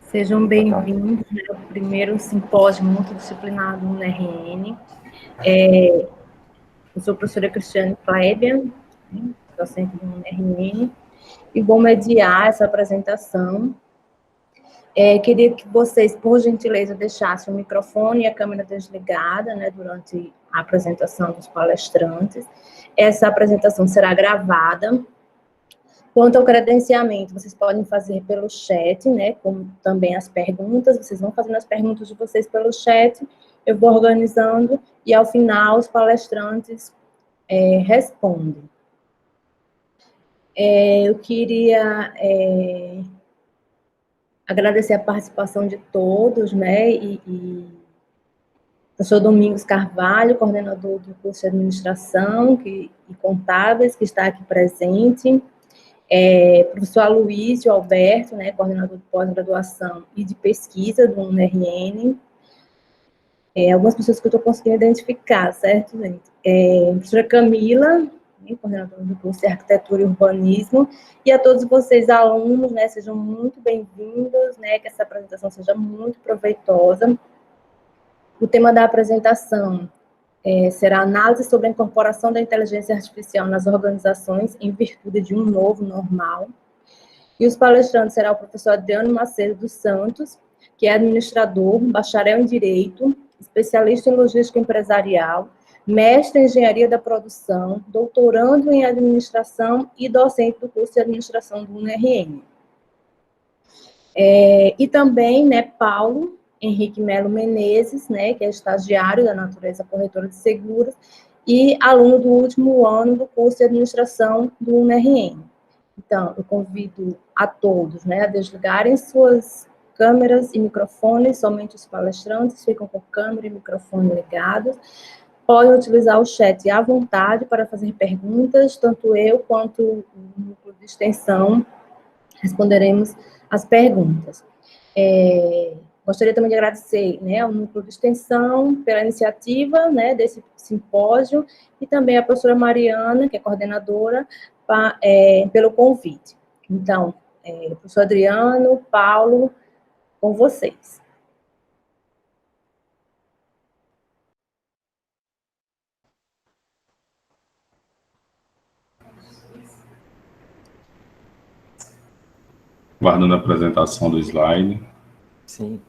Sejam bem-vindos ao primeiro simpósio multidisciplinar do UNRN. Eu sou a professora Cristiane Klebia, docente do UNRN, e vou mediar essa apresentação. Queria que vocês, por gentileza, deixassem o microfone e a câmera desligada, durante a apresentação dos palestrantes. Essa apresentação será gravada. Quanto ao credenciamento, vocês podem fazer pelo chat, como também as perguntas, vocês vão fazendo as perguntas de vocês pelo chat, eu vou organizando, e ao final os palestrantes respondem. Eu queria agradecer a participação de todos, o professor Domingos Carvalho, coordenador do curso de Administração e Contábeis, que está aqui presente, professor Aloysio Alberto, coordenador de pós-graduação e de pesquisa do UNRN, algumas pessoas que eu estou conseguindo identificar, certo, gente? Professora Camila, coordenadora do curso de Arquitetura e Urbanismo, e a todos vocês, alunos, sejam muito bem-vindos, que essa apresentação seja muito proveitosa. O tema da apresentação será análise sobre a incorporação da inteligência artificial nas organizações em virtude de um novo normal. E os palestrantes serão o professor Adriano Macedo dos Santos, que é administrador, bacharel em Direito, especialista em Logística Empresarial, mestre em Engenharia da Produção, doutorando em Administração e docente do curso de Administração do UNRN. E também, Paulo Henrique Melo Menezes, que é estagiário da Natureza Corretora de Seguros e aluno do último ano do curso de Administração do UNRN. Então, eu convido a todos, a desligarem suas câmeras e microfones, somente os palestrantes ficam com câmera e microfone ligados. Podem utilizar o chat à vontade para fazer perguntas, tanto eu quanto o núcleo de extensão responderemos as perguntas. Gostaria também de agradecer ao Núcleo de Extensão pela iniciativa desse simpósio e também a professora Mariana, que é coordenadora, pelo convite. Então, professor Adriano, Paulo, com vocês. Guardando a apresentação do slide. Sim.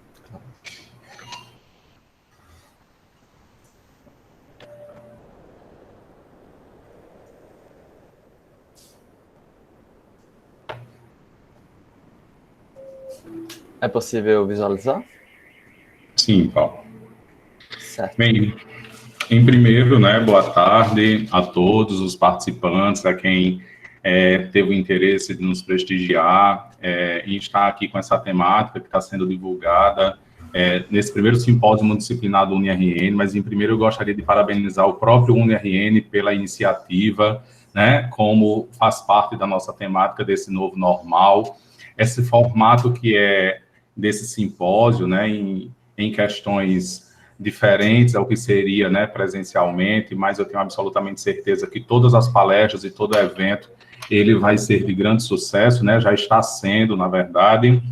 É possível visualizar? Sim, Paulo. Certo. Bem, em primeiro, boa tarde a todos os participantes, a quem teve o interesse de nos prestigiar e estar aqui com essa temática que está sendo divulgada nesse primeiro simpósio multidisciplinar do UNRN, mas em primeiro eu gostaria de parabenizar o próprio UNRN pela iniciativa, como faz parte da nossa temática desse novo normal, esse formato que é desse simpósio, em questões diferentes ao que seria, presencialmente, mas eu tenho absolutamente certeza que todas as palestras e todo evento, ele vai ser de grande sucesso, já está sendo, na verdade.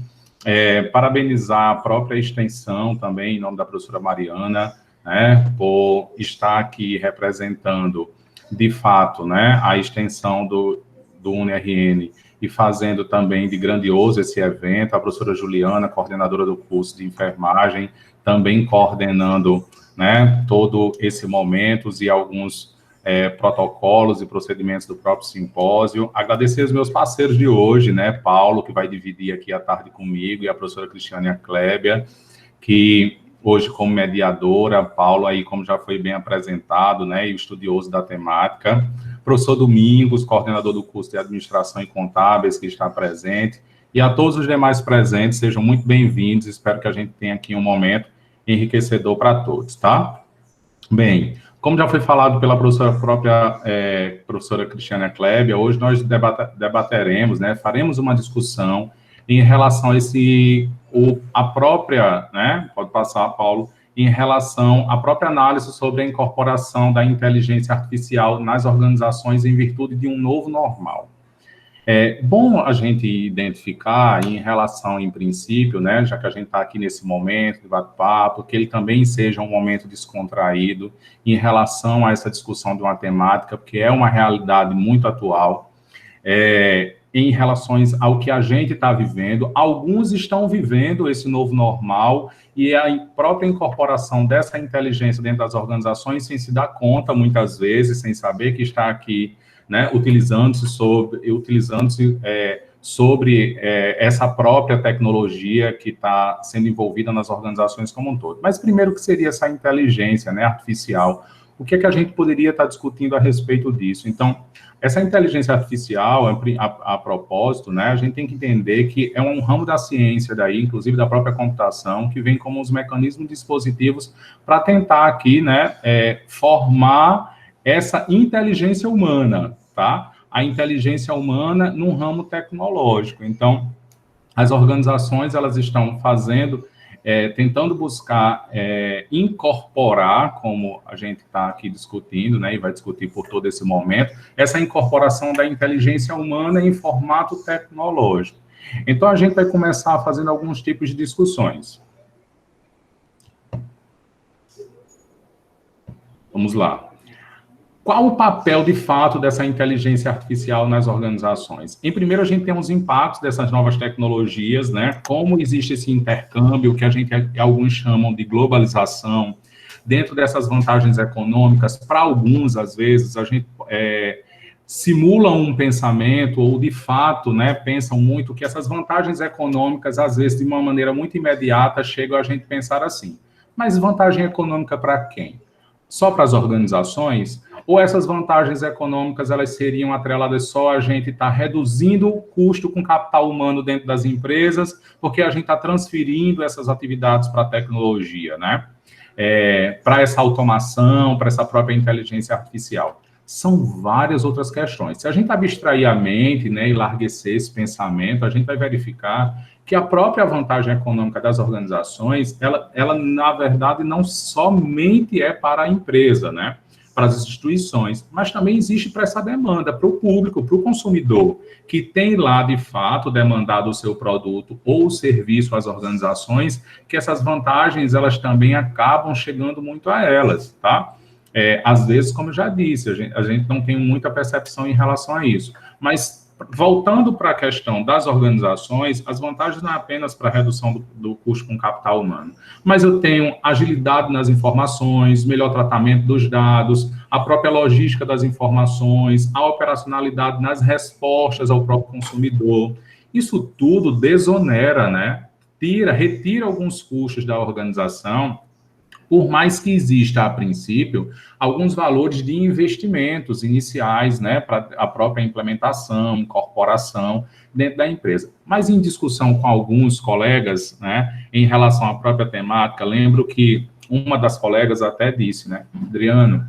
Parabenizar a própria extensão também, em nome da professora Mariana, por estar aqui representando, de fato, a extensão do UNRN e fazendo também de grandioso esse evento, a professora Juliana, coordenadora do curso de enfermagem, também coordenando, todo esse momento e alguns protocolos e procedimentos do próprio simpósio. Agradecer os meus parceiros de hoje, Paulo, que vai dividir aqui a tarde comigo, e a professora Cristiane Klebia, que hoje como mediadora, Paulo aí, como já foi bem apresentado, e o estudioso da temática, professor Domingos, coordenador do curso de Administração e Contábeis, que está presente, e a todos os demais presentes, sejam muito bem-vindos, espero que a gente tenha aqui um momento enriquecedor para todos, tá? Bem, como já foi falado pela professora Cristiane Klebia, hoje nós debateremos, faremos uma discussão em relação a a própria, pode passar, Paulo, em relação à própria análise sobre a incorporação da inteligência artificial nas organizações em virtude de um novo normal. É bom a gente identificar em relação, em princípio, né, já que a gente está aqui nesse momento de bate-papo, que ele também seja um momento descontraído em relação a essa discussão de uma temática, porque é uma realidade muito atual, em relação ao que a gente está vivendo. Alguns estão vivendo esse novo normal e a própria incorporação dessa inteligência dentro das organizações sem se dar conta, muitas vezes, sem saber que está aqui, né, utilizando-se sobre essa própria tecnologia que está sendo envolvida nas organizações como um todo. Mas primeiro, o que seria essa inteligência, né, artificial? O que é que a gente poderia estar discutindo a respeito disso? Então, essa inteligência artificial, a propósito, né, a gente tem que entender que é um ramo da ciência daí, inclusive da própria computação, que vem como os mecanismos dispositivos para tentar aqui, né, formar essa inteligência humana, tá? A inteligência humana num ramo tecnológico. Então, as organizações, elas estão tentando buscar incorporar, como a gente está aqui discutindo, né, e vai discutir por todo esse momento, essa incorporação da inteligência humana em formato tecnológico. Então, a gente vai começar fazendo alguns tipos de discussões. Vamos lá. Qual o papel, de fato, dessa inteligência artificial nas organizações? Em primeiro, a gente tem os impactos dessas novas tecnologias, né? Como existe esse intercâmbio, que alguns chamam de globalização, dentro dessas vantagens econômicas, para alguns, às vezes, a gente simula um pensamento, ou, de fato, né, pensam muito que essas vantagens econômicas, às vezes, de uma maneira muito imediata, chegam a gente pensar assim, mas vantagem econômica para quem? Só para as organizações? Ou essas vantagens econômicas, elas seriam atreladas só a gente estar reduzindo o custo com capital humano dentro das empresas, porque a gente está transferindo essas atividades para a tecnologia, né? Para essa automação, para essa própria inteligência artificial. São várias outras questões. Se a gente abstrair a mente, né, e larguecer esse pensamento, a gente vai verificar que a própria vantagem econômica das organizações, ela na verdade, não somente é para a empresa, né? Para as instituições, mas também existe para essa demanda, para o público, para o consumidor, que tem lá, de fato, demandado o seu produto ou serviço às organizações, que essas vantagens, elas também acabam chegando muito a elas, tá? Às vezes, como eu já disse, a gente não tem muita percepção em relação a isso, mas voltando para a questão das organizações, as vantagens não é apenas para a redução do custo com capital humano, mas eu tenho agilidade nas informações, melhor tratamento dos dados, a própria logística das informações, a operacionalidade nas respostas ao próprio consumidor. Isso tudo desonera, né? Retira alguns custos da organização, por mais que exista, a princípio, alguns valores de investimentos iniciais, né, para a própria implementação, incorporação dentro da empresa. Mas em discussão com alguns colegas, né, em relação à própria temática, lembro que uma das colegas até disse, né, Adriano,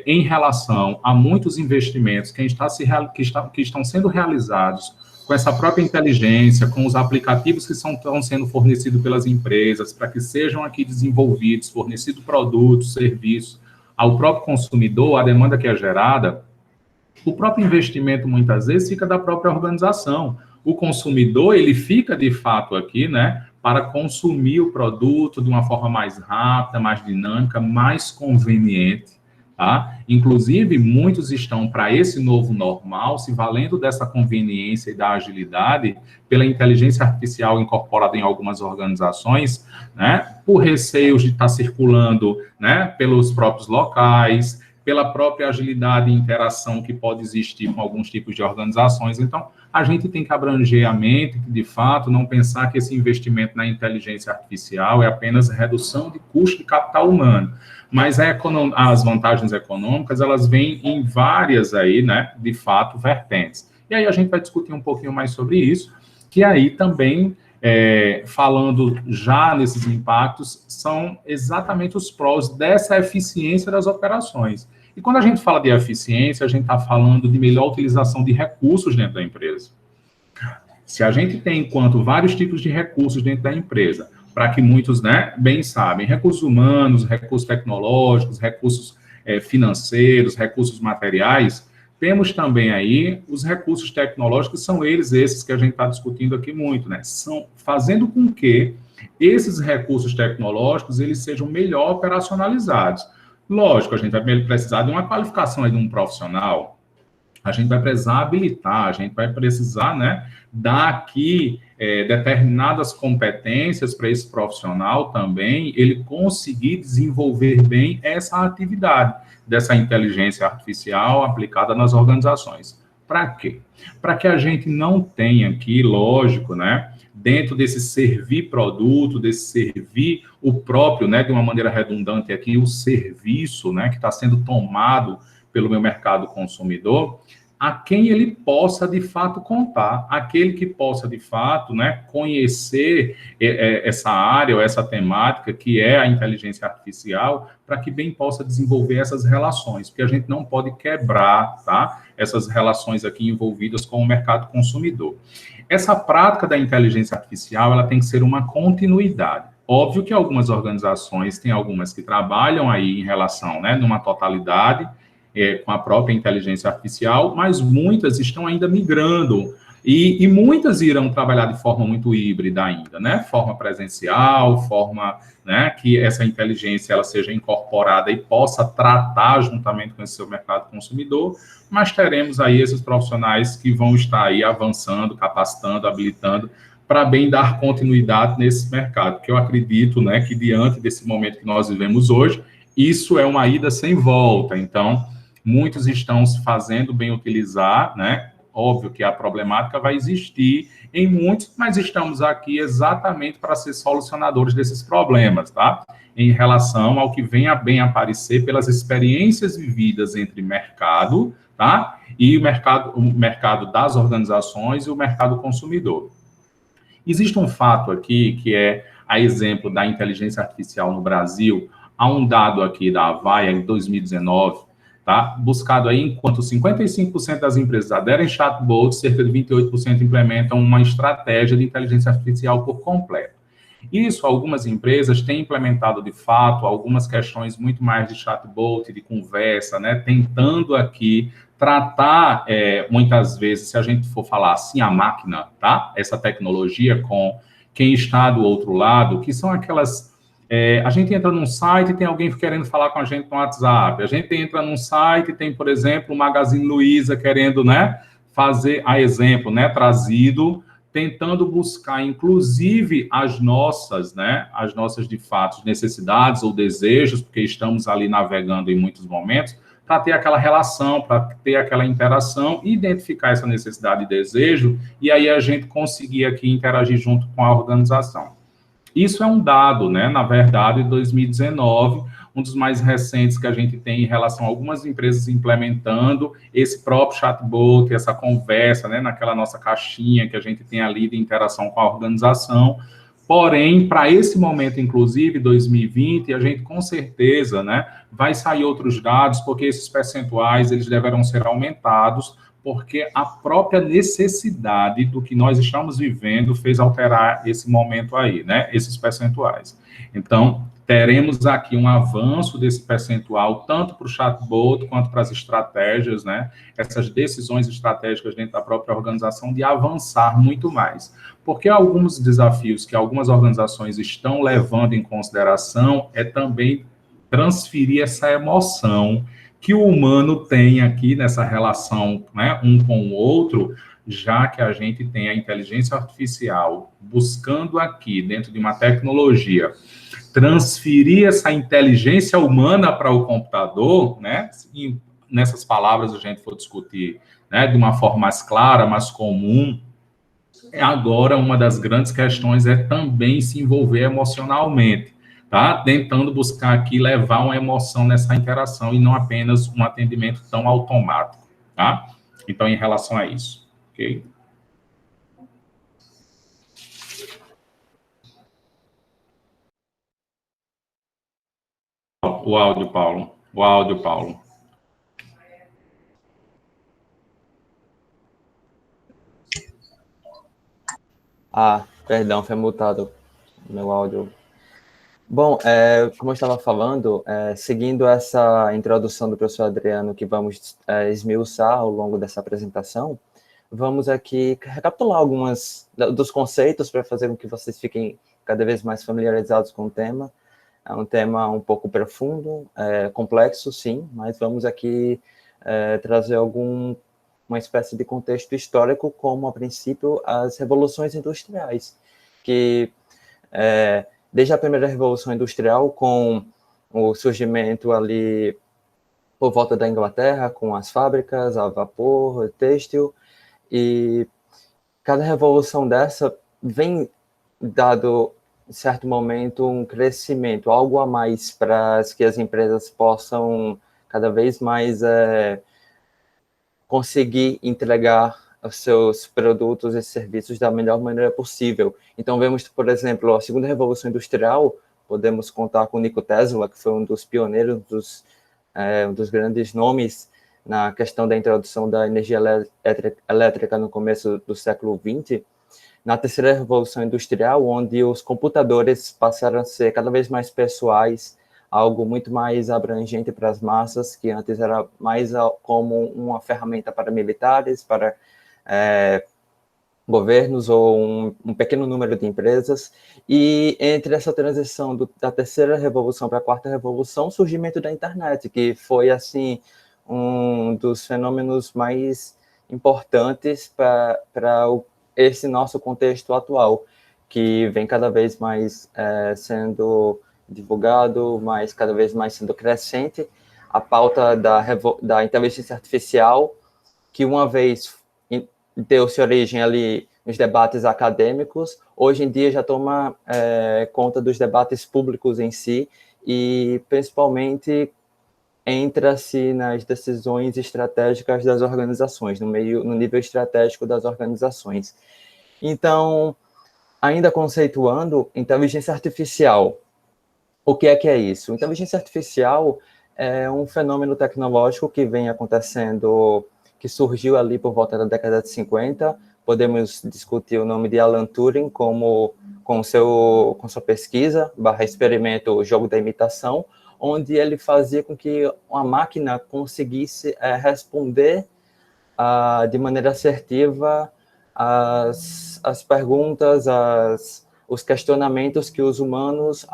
em relação a muitos investimentos que estão sendo realizados com essa própria inteligência, com os aplicativos que estão sendo fornecidos pelas empresas, para que sejam aqui desenvolvidos, fornecidos produtos, serviços ao próprio consumidor, a demanda que é gerada, o próprio investimento, muitas vezes, fica da própria organização. O consumidor, ele fica, de fato, aqui, né, para consumir o produto de uma forma mais rápida, mais dinâmica, mais conveniente. Tá? Inclusive, muitos estão para esse novo normal, se valendo dessa conveniência e da agilidade pela inteligência artificial incorporada em algumas organizações, né, por receios de estar circulando, né, pelos próprios locais, pela própria agilidade e interação que pode existir com alguns tipos de organizações. Então, a gente tem que abranger a mente, de fato, não pensar que esse investimento na inteligência artificial é apenas redução de custo de capital humano, mas as vantagens econômicas, elas vêm em várias aí, né, de fato, vertentes. E aí a gente vai discutir um pouquinho mais sobre isso, que aí também, falando já nesses impactos, são exatamente os prós dessa eficiência das operações. E quando a gente fala de eficiência, a gente está falando de melhor utilização de recursos dentro da empresa. Se a gente tem, enquanto, vários tipos de recursos dentro da empresa, para que muitos, né, bem sabem, recursos humanos, recursos tecnológicos, recursos financeiros, recursos materiais, Temos também aí os recursos tecnológicos, são esses que a gente está discutindo aqui muito, né? São fazendo com que esses recursos tecnológicos eles sejam melhor operacionalizados. Lógico, a gente vai precisar de uma qualificação aí de um profissional, a gente vai precisar habilitar, a gente vai precisar, né, dar aqui determinadas competências para esse profissional também, ele conseguir desenvolver bem essa atividade dessa inteligência artificial aplicada nas organizações. Para quê? Para que a gente não tenha aqui, lógico, né, dentro desse servir produto, desse servir o próprio, né, de uma maneira redundante aqui, o serviço, né, que está sendo tomado pelo meu mercado consumidor, a quem ele possa, de fato, contar. Aquele que possa, de fato, né, conhecer essa área ou essa temática que é a inteligência artificial, para que bem possa desenvolver essas relações, porque a gente não pode quebrar, tá, essas relações aqui envolvidas com o mercado consumidor. Essa prática da inteligência artificial, ela tem que ser uma continuidade. Óbvio que algumas organizações, tem algumas que trabalham aí em relação, né, numa totalidade, com a própria inteligência artificial, mas muitas estão ainda migrando, e muitas irão trabalhar de forma muito híbrida ainda, né? Forma presencial, forma, né, que essa inteligência ela seja incorporada e possa tratar juntamente com esse seu mercado consumidor, mas teremos aí esses profissionais que vão estar aí avançando, capacitando, habilitando, para bem dar continuidade nesse mercado, que eu acredito, né, que diante desse momento que nós vivemos hoje, isso é uma ida sem volta. Então, muitos estão se fazendo bem utilizar, né? Óbvio que a problemática vai existir em muitos, mas estamos aqui exatamente para ser solucionadores desses problemas, tá? Em relação ao que vem a bem aparecer pelas experiências vividas entre mercado, tá? E o mercado das organizações e o mercado consumidor. Existe um fato aqui que é a exemplo da inteligência artificial no Brasil. Há um dado aqui da Avaya em 2019, tá? Buscado aí, enquanto 55% das empresas aderem chatbot, cerca de 28% implementam uma estratégia de inteligência artificial por completo. Isso, algumas empresas têm implementado, de fato, algumas questões muito mais de chatbot, de conversa, né? Tentando aqui tratar, muitas vezes, se a gente for falar assim, a máquina, tá? Essa tecnologia com quem está do outro lado, que são aquelas... a gente entra num site e tem alguém querendo falar com a gente no WhatsApp. A gente entra num site e tem, por exemplo, o Magazine Luiza querendo, né, fazer, a exemplo, né, trazido, tentando buscar, inclusive, as nossas, de fato, necessidades ou desejos, porque estamos ali navegando em muitos momentos, para ter aquela relação, para ter aquela interação, identificar essa necessidade e desejo, e aí a gente conseguir aqui interagir junto com a organização. Isso é um dado, né? Na verdade, 2019, um dos mais recentes que a gente tem em relação a algumas empresas implementando esse próprio chatbot, essa conversa, né? Naquela nossa caixinha que a gente tem ali de interação com a organização. Porém, para esse momento, inclusive, 2020, a gente com certeza, né? Vai sair outros dados, porque esses percentuais, eles deverão ser aumentados, porque a própria necessidade do que nós estamos vivendo fez alterar esse momento aí, né? Esses percentuais. Então, teremos aqui um avanço desse percentual, tanto para o chatbot, quanto para as estratégias, né? Essas decisões estratégicas dentro da própria organização de avançar muito mais. Porque alguns desafios que algumas organizações estão levando em consideração é também transferir essa emoção que o humano tem aqui nessa relação, né, um com o outro, já que a gente tem a inteligência artificial buscando aqui, dentro de uma tecnologia, transferir essa inteligência humana para o computador, né, e nessas palavras a gente for discutir, né, de uma forma mais clara, mais comum, agora uma das grandes questões é também se envolver emocionalmente, tá? Tentando buscar aqui levar uma emoção nessa interação e não apenas um atendimento tão automático, tá? Então, em relação a isso, ok? O áudio, Paulo. O áudio, Paulo. Ah, perdão, foi mutado meu áudio. Bom, como eu estava falando, seguindo essa introdução do professor Adriano, que vamos esmiuçar ao longo dessa apresentação, vamos aqui recapitular algumas dos conceitos para fazer com que vocês fiquem cada vez mais familiarizados com o tema. É um tema um pouco profundo, complexo, sim, mas vamos aqui trazer uma espécie de contexto histórico, como, a princípio, as revoluções industriais, que desde a primeira Revolução Industrial, com o surgimento ali por volta da Inglaterra, com as fábricas a vapor, têxtil, e cada revolução dessa vem dado, em certo momento, um crescimento, algo a mais para que as empresas possam cada vez mais conseguir entregar os seus produtos e serviços da melhor maneira possível. Então, vemos, por exemplo, a segunda Revolução Industrial, podemos contar com Nikola Tesla, que foi um dos pioneiros, um dos grandes nomes na questão da introdução da energia elétrica no começo do século XX. Na terceira Revolução Industrial, onde os computadores passaram a ser cada vez mais pessoais, algo muito mais abrangente para as massas, que antes era mais como uma ferramenta para militares, para governos ou um pequeno número de empresas. E entre essa transição da terceira revolução para a quarta revolução, o surgimento da internet, que foi, assim, um dos fenômenos mais importantes para esse nosso contexto atual, que vem cada vez mais sendo divulgado, mas cada vez mais sendo crescente, a pauta da inteligência artificial, que uma vez deu-se origem ali nos debates acadêmicos, hoje em dia já toma conta dos debates públicos em si, e principalmente entra-se nas decisões estratégicas das organizações, no nível estratégico das organizações. Então, ainda conceituando, inteligência artificial. O que é isso? Inteligência artificial é um fenômeno tecnológico que vem acontecendo, que surgiu ali por volta da década de 50. Podemos discutir o nome de Alan Turing com sua pesquisa, experimento, o jogo da imitação, onde ele fazia com que uma máquina conseguisse responder de maneira assertiva as perguntas, os questionamentos que os humanos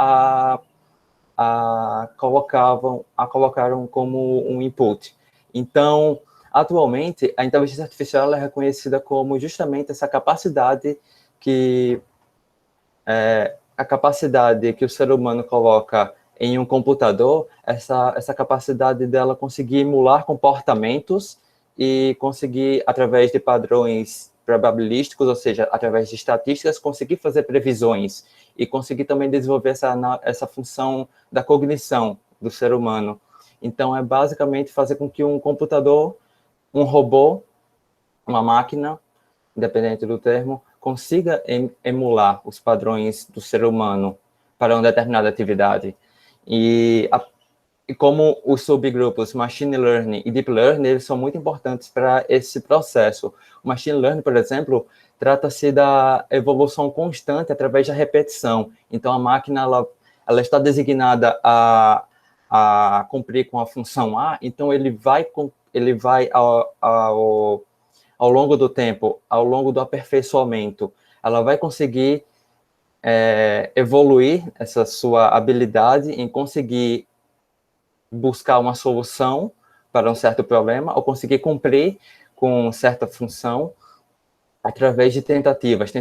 colocaram como um input. Então, atualmente, a inteligência artificial é reconhecida como justamente essa capacidade que o ser humano coloca em um computador, essa capacidade dela conseguir emular comportamentos e conseguir, através de padrões probabilísticos, ou seja, através de estatísticas, conseguir fazer previsões e conseguir também desenvolver essa função da cognição do ser humano. Então, é basicamente fazer com que um computador, um robô, uma máquina, independente do termo, consiga emular os padrões do ser humano para uma determinada atividade. E como os subgrupos Machine Learning e Deep Learning, eles são muito importantes para esse processo. O Machine Learning, por exemplo, trata-se da evolução constante através da repetição. Então, a máquina ela está designada a cumprir com a função A, então ele vai ao longo do tempo, ao longo do aperfeiçoamento, ela vai conseguir evoluir essa sua habilidade em conseguir buscar uma solução para um certo problema, ou conseguir cumprir com certa função através de tentativas,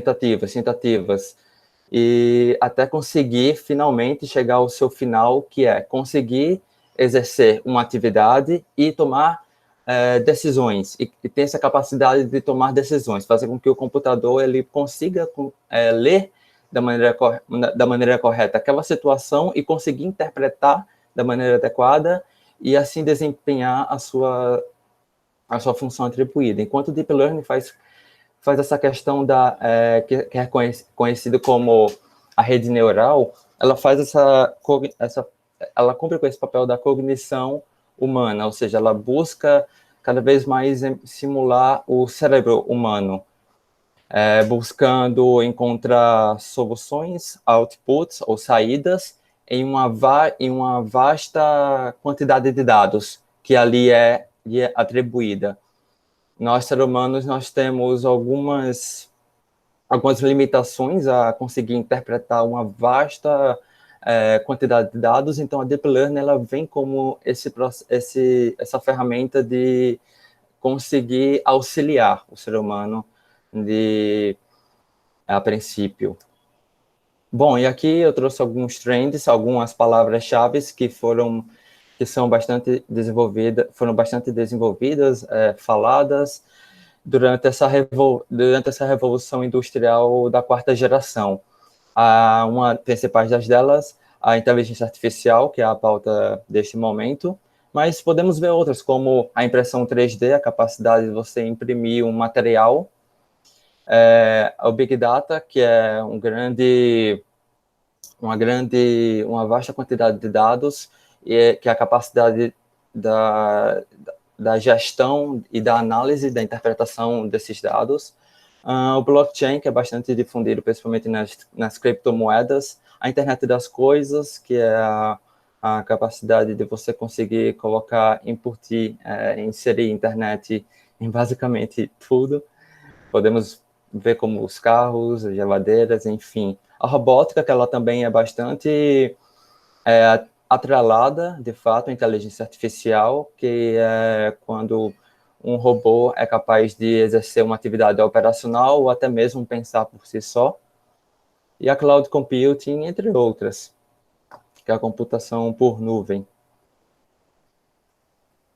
e até conseguir finalmente chegar ao seu final, que é conseguir exercer uma atividade e tomar decisões, e ter essa capacidade de tomar decisões, fazer com que o computador ele consiga ler da maneira correta aquela situação e conseguir interpretar da maneira adequada e assim desempenhar a sua função atribuída. Enquanto o Deep Learning faz essa questão que é conhecido como a rede neural, ela faz ela cumpre com esse papel da cognição humana, ou seja, ela busca cada vez mais simular o cérebro humano, buscando encontrar soluções, outputs ou saídas em uma vasta quantidade de dados que ali lhe é atribuída. Nós, seres humanos, nós temos algumas limitações a conseguir interpretar uma vasta quantidade de dados, então a Deep Learning ela vem como essa ferramenta de conseguir auxiliar o ser humano a princípio. Bom, e aqui eu trouxe alguns trends, algumas palavras-chave que são bastante desenvolvidas, faladas durante essa revolução industrial da quarta geração. Uma principal delas, a inteligência artificial, que é a pauta deste momento, mas podemos ver outras, como a impressão 3D, a capacidade de você imprimir um material, o Big Data, que é uma vasta quantidade de dados, que é a capacidade da gestão e da análise, da interpretação desses dados. O blockchain, que é bastante difundido, principalmente nas criptomoedas. A internet das coisas, que é a capacidade de você conseguir inserir internet em basicamente tudo. Podemos ver como os carros, as geladeiras, enfim. A robótica, que ela também é bastante atrelada, de fato, à inteligência artificial, que é quando um robô é capaz de exercer uma atividade operacional ou até mesmo pensar por si só. E a cloud computing, entre outras, que é a computação por nuvem.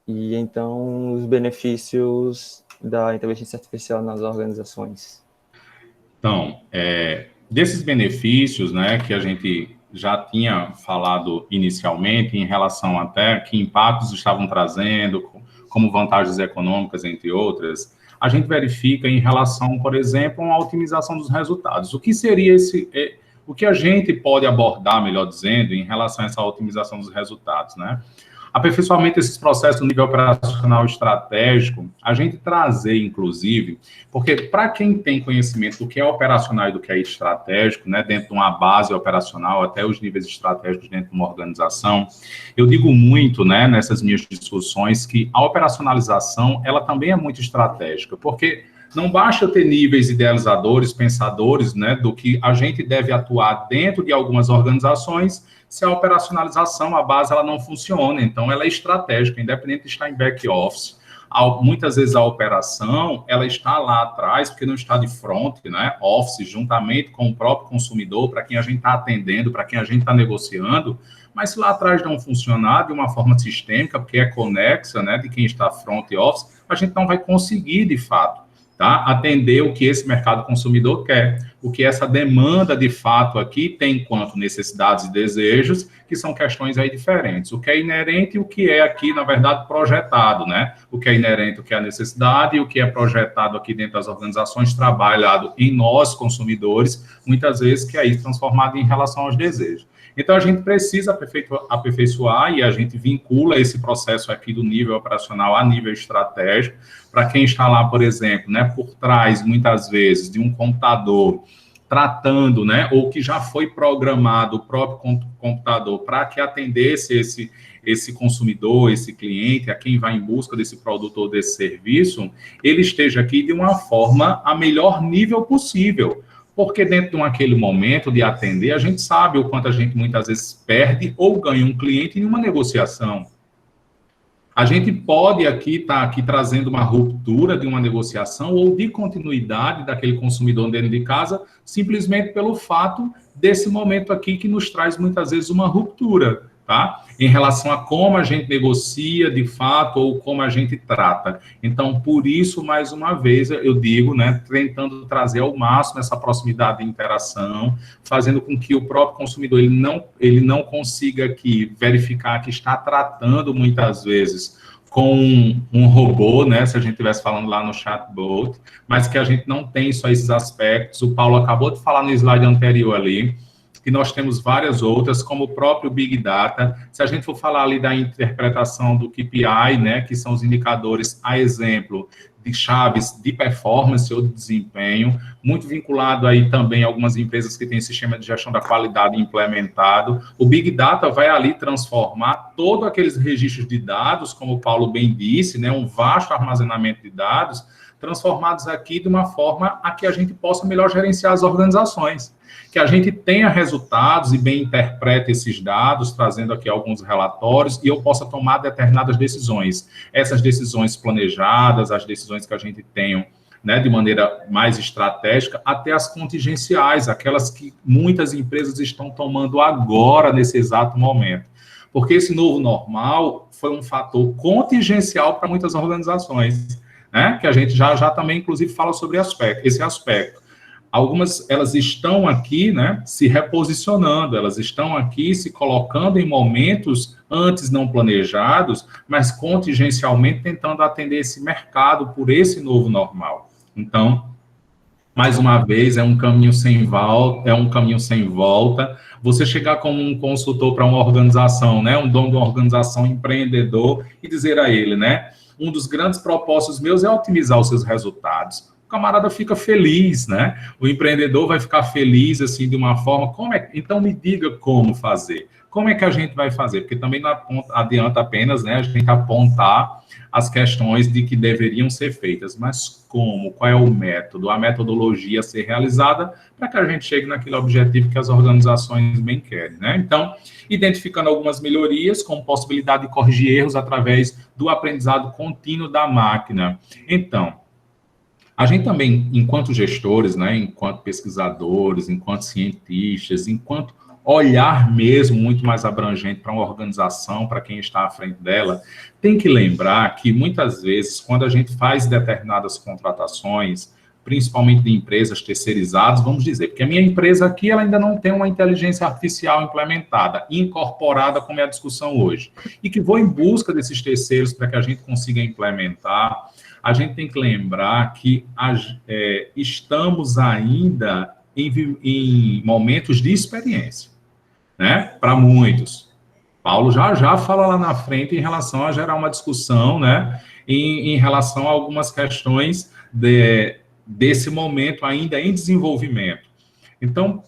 E então, os benefícios da inteligência artificial nas organizações. Então, desses benefícios, né, que a gente já tinha falado inicialmente, em relação até que impactos estavam trazendo, como vantagens econômicas, entre outras, a gente verifica em relação, por exemplo, a uma otimização dos resultados. O que seria o que a gente pode abordar, melhor dizendo, em relação a essa otimização dos resultados, né? Aperfeiçoamento desses processos no nível operacional estratégico, a gente trazer, inclusive, porque para quem tem conhecimento do que é operacional e do que é estratégico, né, dentro de uma base operacional, até os níveis estratégicos dentro de uma organização, eu digo muito, né, nessas minhas discussões, que a operacionalização, ela também é muito estratégica, porque não basta ter níveis idealizadores, pensadores, né, do que a gente deve atuar dentro de algumas organizações, se a operacionalização, a base, ela não funciona. Então, ela é estratégica, independente de estar em back office. Muitas vezes a operação, ela está lá atrás, porque não está de front, né, office, juntamente com o próprio consumidor, para quem a gente está atendendo, para quem a gente está negociando, mas se lá atrás não funcionar de uma forma sistêmica, porque é conexa, né, de quem está front office, a gente não vai conseguir, de fato, tá, atender o que esse mercado consumidor quer, o que essa demanda, de fato, aqui tem enquanto necessidades e desejos, que são questões aí diferentes. O que é inerente e o que é aqui, na verdade, projetado, né? O que é inerente, o que é a necessidade e o que é projetado aqui dentro das organizações, trabalhado em nós, consumidores, muitas vezes que é isso transformado em relação aos desejos. Então, a gente precisa aperfeiçoar e a gente vincula esse processo aqui do nível operacional a nível estratégico. Para quem está lá, por exemplo, né, por trás, muitas vezes, de um computador, tratando, né, ou que já foi programado o próprio computador para que atendesse esse consumidor, esse cliente, a quem vai em busca desse produto ou desse serviço, ele esteja aqui de uma forma a melhor nível possível. Porque dentro de aquele momento de atender, a gente sabe o quanto a gente muitas vezes perde ou ganha um cliente em uma negociação. A gente pode estar aqui trazendo uma ruptura de uma negociação ou de continuidade daquele consumidor dentro de casa, simplesmente pelo fato desse momento aqui que nos traz muitas vezes uma ruptura, tá? Em relação a como a gente negocia de fato ou como a gente trata. Então, por isso, mais uma vez, eu digo, né, tentando trazer ao máximo essa proximidade de interação, fazendo com que o próprio consumidor ele não consiga aqui verificar que está tratando muitas vezes com um robô, né, se a gente estivesse falando lá no chatbot, mas que a gente não tem só esses aspectos. O Paulo acabou de falar no slide anterior ali, que nós temos várias outras, como o próprio Big Data. Se a gente for falar ali da interpretação do KPI, né, que são os indicadores, a exemplo de chaves de performance ou de desempenho, muito vinculado aí também a algumas empresas que têm sistema de gestão da qualidade implementado. O Big Data vai ali transformar todos aqueles registros de dados, como o Paulo bem disse, né, um vasto armazenamento de dados, transformados aqui de uma forma a que a gente possa melhor gerenciar as organizações, que a gente tenha resultados e bem interprete esses dados, trazendo aqui alguns relatórios, e eu possa tomar determinadas decisões. Essas decisões planejadas, as decisões que a gente tem, né, de maneira mais estratégica, até as contingenciais, aquelas que muitas empresas estão tomando agora, nesse exato momento. Porque esse novo normal foi um fator contingencial para muitas organizações, né, que a gente já também, inclusive, fala sobre esse aspecto. Algumas, elas estão aqui, né, se reposicionando, elas estão aqui se colocando em momentos antes não planejados, mas contingencialmente tentando atender esse mercado por esse novo normal. Então, mais uma vez, é um caminho sem volta, Você chegar como um consultor para uma organização, né, um dono de uma organização, empreendedor, e dizer a ele, né, um dos grandes propósitos meus é otimizar os seus resultados. O camarada fica feliz, né? O empreendedor vai ficar feliz, assim, de uma forma... Então, me diga como fazer. Como é que a gente vai fazer? Porque também não adianta apenas, né, a gente apontar as questões de que deveriam ser feitas, mas como? Qual é o método? A metodologia a ser realizada para que a gente chegue naquele objetivo que as organizações bem querem, né? Então, identificando algumas melhorias, com possibilidade de corrigir erros através do aprendizado contínuo da máquina. Então, a gente também, enquanto gestores, né, enquanto pesquisadores, enquanto cientistas, enquanto olhar mesmo muito mais abrangente para uma organização, para quem está à frente dela, tem que lembrar que muitas vezes, quando a gente faz determinadas contratações, principalmente de empresas terceirizadas, vamos dizer, porque a minha empresa aqui ela ainda não tem uma inteligência artificial implementada, incorporada, como é a discussão hoje, e que vou em busca desses terceiros para que a gente consiga implementar. A gente tem que lembrar que estamos ainda em momentos de experiência, né? Para muitos. Paulo já fala lá na frente em relação a gerar uma discussão, né? Em relação a algumas questões desse momento ainda em desenvolvimento. Então,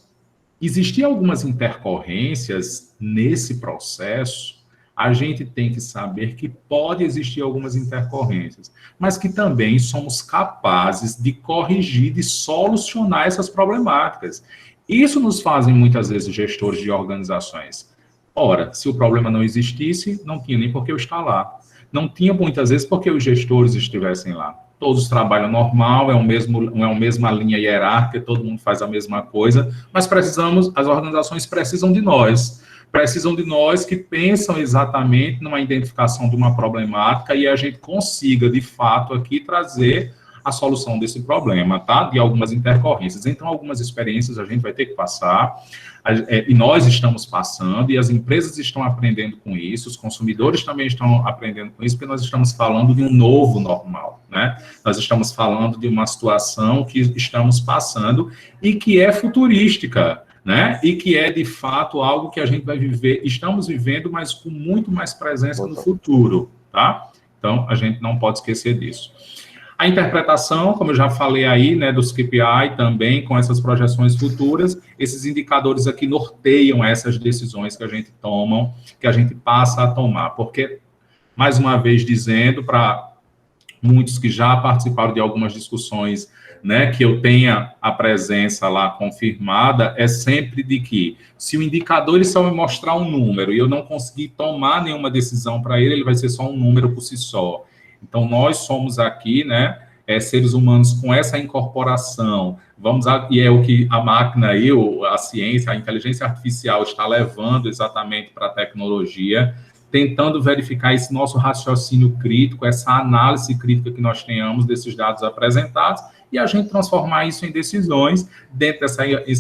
existiam algumas intercorrências nesse processo. A gente tem que saber que pode existir algumas intercorrências, mas que também somos capazes de corrigir, de solucionar essas problemáticas. Isso nos fazem, muitas vezes, gestores de organizações. Ora, se o problema não existisse, não tinha nem por que eu estar lá. Não tinha, muitas vezes, porque os gestores estivessem lá. Todos trabalham normal, é uma mesma linha hierárquica, todo mundo faz a mesma coisa, mas as organizações precisam de nós. Precisam de nós que pensam exatamente numa identificação de uma problemática e a gente consiga, de fato, aqui trazer a solução desse problema, tá? De algumas intercorrências. Então, algumas experiências a gente vai ter que passar, e nós estamos passando, e as empresas estão aprendendo com isso, os consumidores também estão aprendendo com isso, porque nós estamos falando de um novo normal, né? Nós estamos falando de uma situação que estamos passando e que é futurística, né? E que é, de fato, algo que a gente vai viver, estamos vivendo, mas com muito mais presença no futuro, tá? Então, a gente não pode esquecer disso. A interpretação, como eu já falei aí, né, dos KPI também, com essas projeções futuras, esses indicadores aqui norteiam essas decisões que a gente toma, que a gente passa a tomar, porque, mais uma vez dizendo, para muitos que já participaram de algumas discussões, né, que eu tenha a presença lá confirmada, é sempre de que, se o indicador ele só me mostrar um número e eu não conseguir tomar nenhuma decisão para ele, ele vai ser só um número por si só. Então, nós somos aqui, né, seres humanos com essa incorporação, e é o que a máquina e a ciência, a inteligência artificial está levando exatamente para a tecnologia, tentando verificar esse nosso raciocínio crítico, essa análise crítica que nós tenhamos desses dados apresentados, e a gente transformar isso em decisões dentro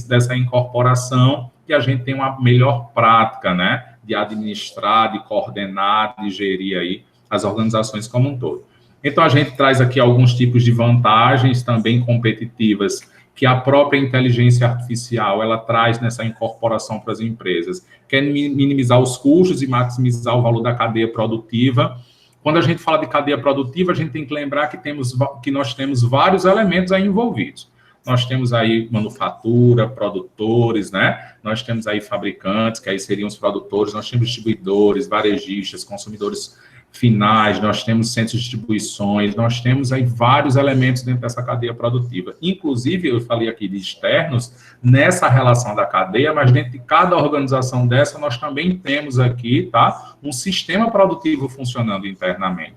dessa incorporação, e a gente tem uma melhor prática, né, de administrar, de coordenar, de gerir aí as organizações como um todo. Então, a gente traz aqui alguns tipos de vantagens também competitivas que a própria inteligência artificial ela traz nessa incorporação para as empresas, que é minimizar os custos e maximizar o valor da cadeia produtiva. Quando a gente fala de cadeia produtiva, a gente tem que lembrar que nós temos vários elementos aí envolvidos. Nós temos aí manufatura, produtores, né? Nós temos aí fabricantes, que aí seriam os produtores, nós temos distribuidores, varejistas, consumidores finais, nós temos centros de distribuições, nós temos aí vários elementos dentro dessa cadeia produtiva. Inclusive, eu falei aqui de externos, nessa relação da cadeia, mas dentro de cada organização dessa, nós também temos aqui, tá, um sistema produtivo funcionando internamente,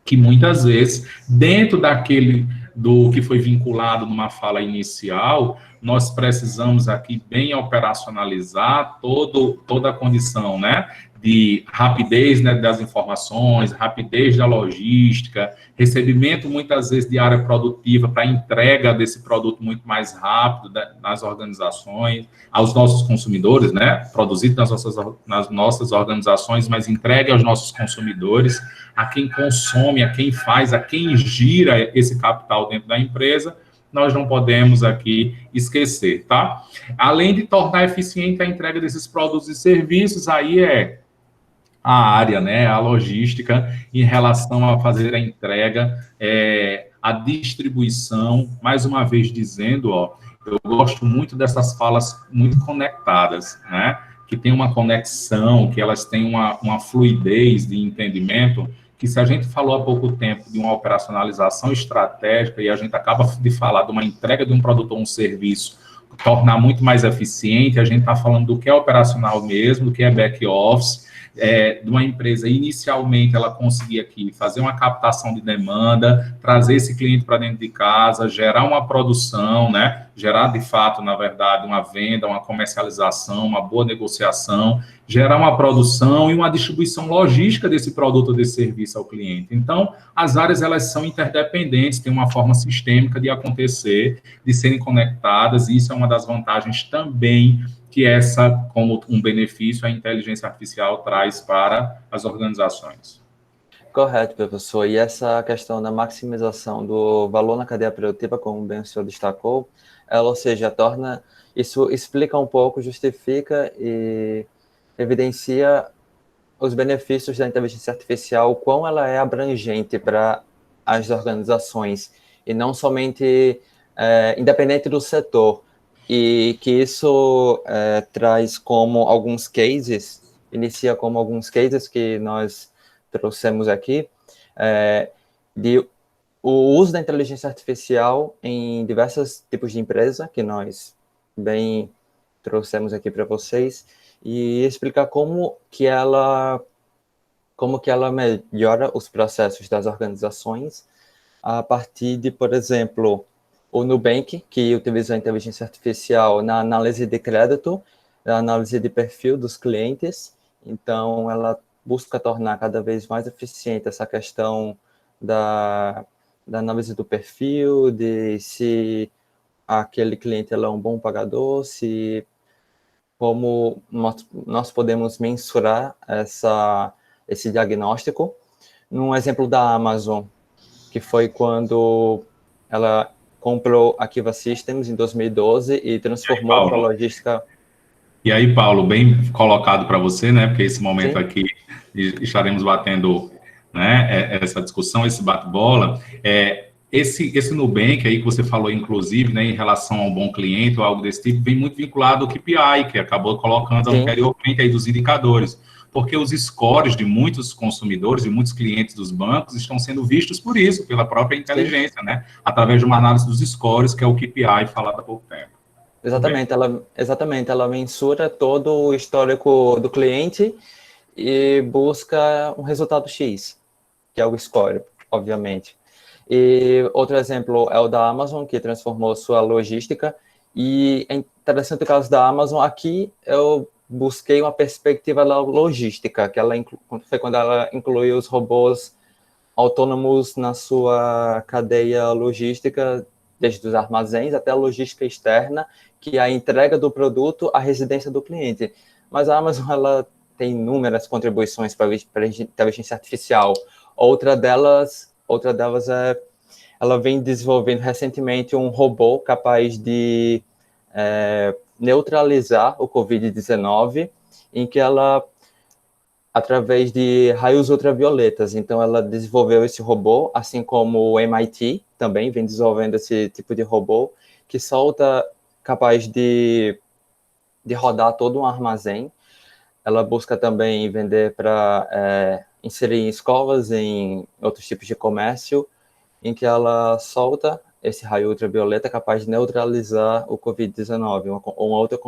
que muitas vezes, dentro do que foi vinculado numa fala inicial, nós precisamos aqui bem operacionalizar toda a condição, né, de rapidez, né, das informações, rapidez da logística, recebimento muitas vezes de área produtiva para entrega desse produto muito mais rápido nas organizações, aos nossos consumidores, né, produzido nas nossas organizações, mas entregue aos nossos consumidores, a quem consome, a quem faz, a quem gira esse capital dentro da empresa, nós não podemos aqui esquecer, tá? Além de tornar eficiente a entrega desses produtos e serviços, aí a área, né, a logística em relação a fazer a entrega, a distribuição, mais uma vez dizendo, ó, eu gosto muito dessas falas muito conectadas, né, que tem uma conexão, que elas têm uma fluidez de entendimento, que se a gente falou há pouco tempo de uma operacionalização estratégica e a gente acaba de falar de uma entrega de um produto ou um serviço, tornar muito mais eficiente, a gente está falando do que é operacional mesmo, do que é back-office, de uma empresa, inicialmente, ela conseguir aqui fazer uma captação de demanda, trazer esse cliente para dentro de casa, gerar uma produção, né? Gerar, de fato, na verdade, uma venda, uma comercialização, uma boa negociação, gerar uma produção e uma distribuição logística desse produto ou desse serviço ao cliente. Então, as áreas, elas são interdependentes, tem uma forma sistêmica de acontecer, de serem conectadas, e isso é uma das vantagens também que essa, como um benefício, a inteligência artificial traz para as organizações. Correto, professor. E essa questão da maximização do valor na cadeia produtiva, como bem o senhor destacou, ela, ou seja, isso explica um pouco, justifica e evidencia os benefícios da inteligência artificial, o quão ela é abrangente para as organizações, e não somente independente do setor, e que isso traz como alguns cases, inicia como alguns cases que nós trouxemos aqui, de o uso da inteligência artificial em diversos tipos de empresa, que nós bem trouxemos aqui para vocês, e explicar como que ela melhora os processos das organizações a partir de, por exemplo, o Nubank, que utiliza a inteligência artificial na análise de crédito, na análise de perfil dos clientes. Então, ela busca tornar cada vez mais eficiente essa questão da análise do perfil, de se aquele cliente é um bom pagador, como nós podemos mensurar esse diagnóstico. Num exemplo da Amazon, que foi quando ela comprou a Kiva Systems em 2012 e transformou para a logística. E aí, Paulo, bem colocado para você, né? Porque esse momento Sim. Aqui estaremos batendo, né, essa discussão, esse bate-bola. Esse Nubank aí que você falou, inclusive, né, em relação ao bom cliente ou algo desse tipo, vem muito vinculado ao KPI, que acabou colocando anteriormente aí dos indicadores. Porque os scores de muitos consumidores e muitos clientes dos bancos estão sendo vistos por isso, pela própria inteligência, né? Através de uma análise dos scores, que é o KPI falado há pouco tempo. Exatamente, ela mensura todo o histórico do cliente e busca um resultado X, que é o score, obviamente. E outro exemplo é o da Amazon, que transformou sua logística, e é interessante o caso da Amazon. Aqui eu busquei uma perspectiva da logística, que foi quando ela incluiu os robôs autônomos na sua cadeia logística, desde os armazéns até a logística externa, que é a entrega do produto à residência do cliente. Mas a Amazon, ela tem inúmeras contribuições para a inteligência artificial. Outra delas ela vem desenvolvendo recentemente um robô capaz de neutralizar o Covid-19, em que ela, através de raios ultravioletas, então ela desenvolveu esse robô, assim como o MIT também vem desenvolvendo esse tipo de robô, que solta, capaz de rodar todo um armazém. Ela busca também vender para inserir em escolas, em outros tipos de comércio, em que ela solta esse raio ultravioleta capaz de neutralizar o Covid-19, uma outra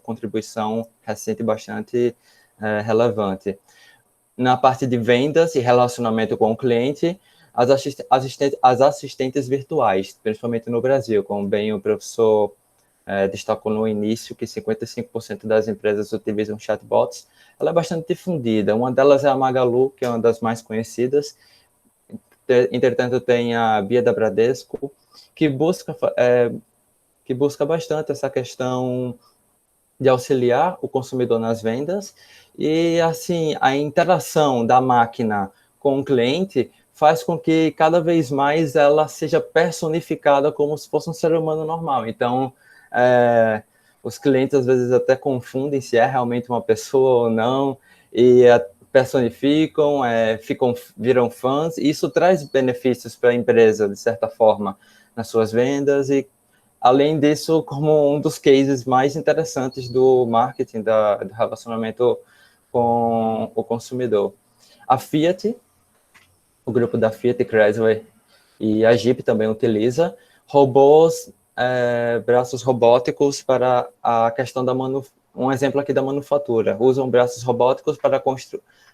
contribuição recente bastante relevante. Na parte de vendas e relacionamento com o cliente, as assistentes virtuais, principalmente no Brasil, como bem o professor destacou no início, que 55% das empresas utilizam chatbots. Ela é bastante difundida. Uma delas é a Magalu, que é uma das mais conhecidas. Entretanto, tem a Bia da Bradesco, que busca bastante essa questão de auxiliar o consumidor nas vendas, e assim, a interação da máquina com o cliente faz com que cada vez mais ela seja personificada como se fosse um ser humano normal. Então, os clientes às vezes até confundem se é realmente uma pessoa ou não, e personificam, viram fãs, e isso traz benefícios para a empresa, de certa forma, nas suas vendas, e além disso, como um dos cases mais interessantes do marketing, do relacionamento com o consumidor. A Fiat, o grupo da Fiat Chrysler e a Jeep também utiliza robôs, braços robóticos para a questão da um exemplo aqui da manufatura. Usam braços robóticos para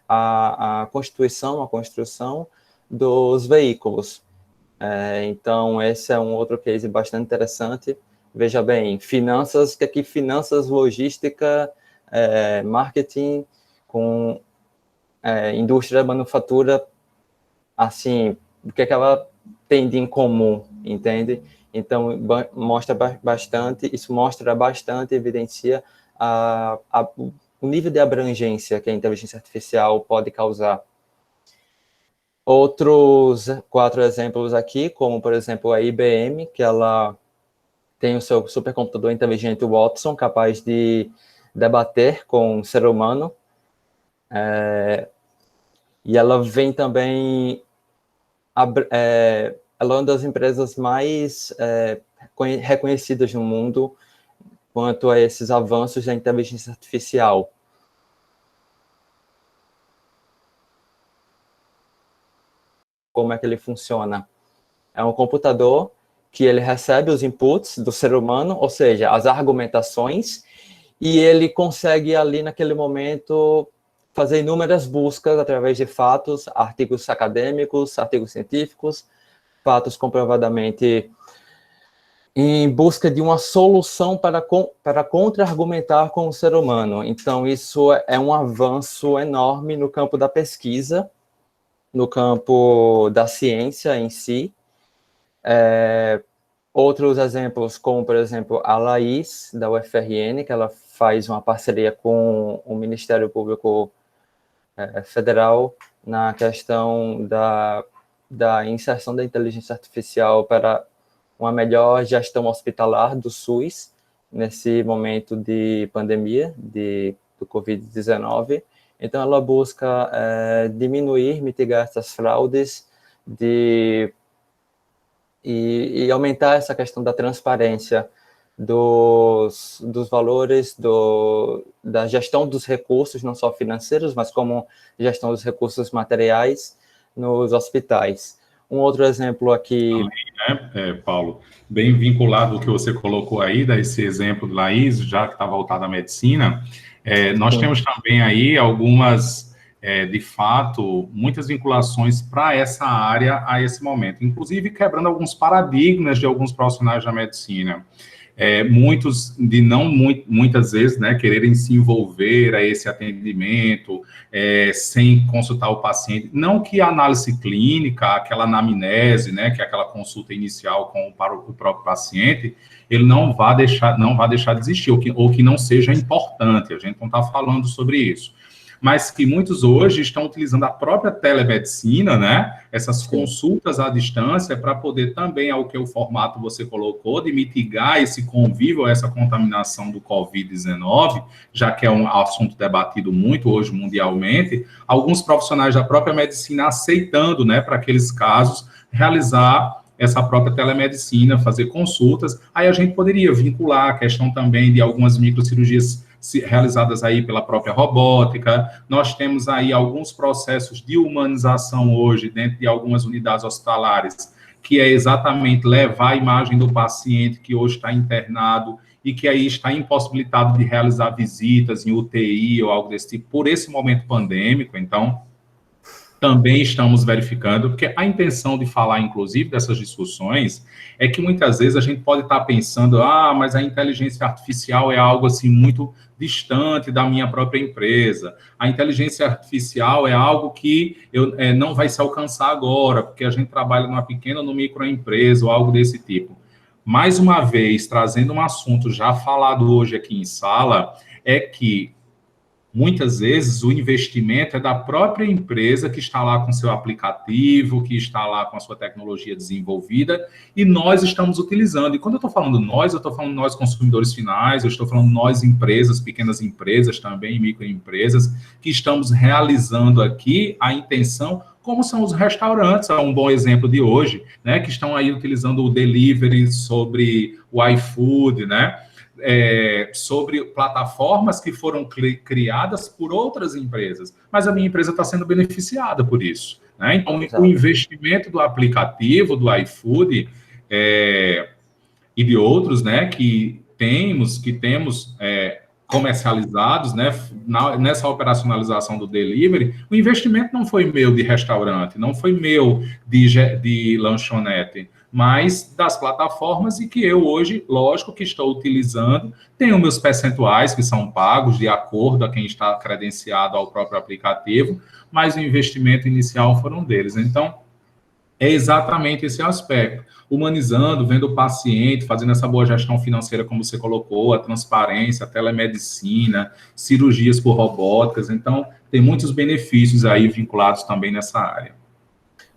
a construção dos veículos. Então, esse é um outro case bastante interessante. Veja bem, finanças, que aqui finanças, logística, marketing, com indústria, manufatura, assim, o que ela tem de em comum, entende? Então, mostra bastante, evidencia o nível de abrangência que a inteligência artificial pode causar. Outros 4 exemplos aqui, como, por exemplo, a IBM, que ela tem o seu supercomputador inteligente Watson, capaz de debater com o ser humano. E ela vem também... ela é uma das empresas mais reconhecidas no mundo quanto a esses avanços da inteligência artificial. Como é que ele funciona? É um computador que ele recebe os inputs do ser humano, ou seja, as argumentações, e ele consegue ali naquele momento fazer inúmeras buscas através de fatos, artigos acadêmicos, artigos científicos, fatos comprovadamente em busca de uma solução para contra-argumentar com o ser humano. Então, isso é um avanço enorme no campo da pesquisa, no campo da ciência em si. Outros exemplos, como, por exemplo, a Laís, da UFRN, que ela faz uma parceria com o Ministério Público Federal na questão da inserção da inteligência artificial para uma melhor gestão hospitalar do SUS, nesse momento de pandemia do Covid-19. Então, ela busca diminuir, mitigar essas fraudes e aumentar essa questão da transparência dos valores, da gestão dos recursos, não só financeiros, mas como gestão dos recursos materiais nos hospitais. Um outro exemplo aqui... Também, né, Paulo, bem vinculado ao que você colocou aí, desse exemplo do Laís, já que está voltado à medicina, nós temos também aí algumas, de fato, muitas vinculações para essa área a esse momento, inclusive quebrando alguns paradigmas de alguns profissionais da medicina. Muitas vezes, né, quererem se envolver a esse atendimento sem consultar o paciente. Não que a análise clínica, aquela anamnese, né, que é aquela consulta inicial para o próprio paciente, ele não vai deixar de existir, ou que não seja importante. A gente não está falando sobre isso. mas que muitos hoje estão utilizando a própria telemedicina, né? Essas consultas à distância para poder também, ao que o formato você colocou, de mitigar esse convívio, essa contaminação do Covid-19, já que é um assunto debatido muito hoje mundialmente, alguns profissionais da própria medicina aceitando, né, para aqueles casos, realizar essa própria telemedicina, fazer consultas. Aí a gente poderia vincular a questão também de algumas microcirurgias realizadas aí pela própria robótica. Nós temos aí alguns processos de humanização hoje dentro de algumas unidades hospitalares, que é exatamente levar a imagem do paciente que hoje está internado e que aí está impossibilitado de realizar visitas em UTI ou algo desse tipo, por esse momento pandêmico. Então, também estamos verificando, porque a intenção de falar, inclusive, dessas discussões, é que muitas vezes a gente pode estar pensando, mas a inteligência artificial é algo assim muito distante da minha própria empresa. A inteligência artificial é algo que não vai se alcançar agora, porque a gente trabalha numa pequena ou numa microempresa ou algo desse tipo. Mais uma vez, trazendo um assunto já falado hoje aqui em sala, é que muitas vezes o investimento é da própria empresa que está lá com seu aplicativo, que está lá com a sua tecnologia desenvolvida, e nós estamos utilizando. E quando eu estou falando nós, eu estou falando nós consumidores finais, eu estou falando nós empresas, pequenas empresas também, microempresas, que estamos realizando aqui a intenção, como são os restaurantes, é um bom exemplo de hoje, né, que estão aí utilizando o delivery sobre o iFood, né, sobre plataformas que foram criadas por outras empresas, mas a minha empresa está sendo beneficiada por isso, né? Então, o investimento do aplicativo, do iFood e de outros, né, que temos comercializados, né, nessa operacionalização do delivery, o investimento não foi meu de restaurante, não foi meu de lanchonete, mas das plataformas e que eu hoje, lógico que estou utilizando, tenho meus percentuais que são pagos de acordo a quem está credenciado ao próprio aplicativo, mas o investimento inicial foram deles. Então, é exatamente esse aspecto. Humanizando, vendo o paciente, fazendo essa boa gestão financeira, como você colocou, a transparência, a telemedicina, cirurgias por robóticas. Então, tem muitos benefícios aí vinculados também nessa área.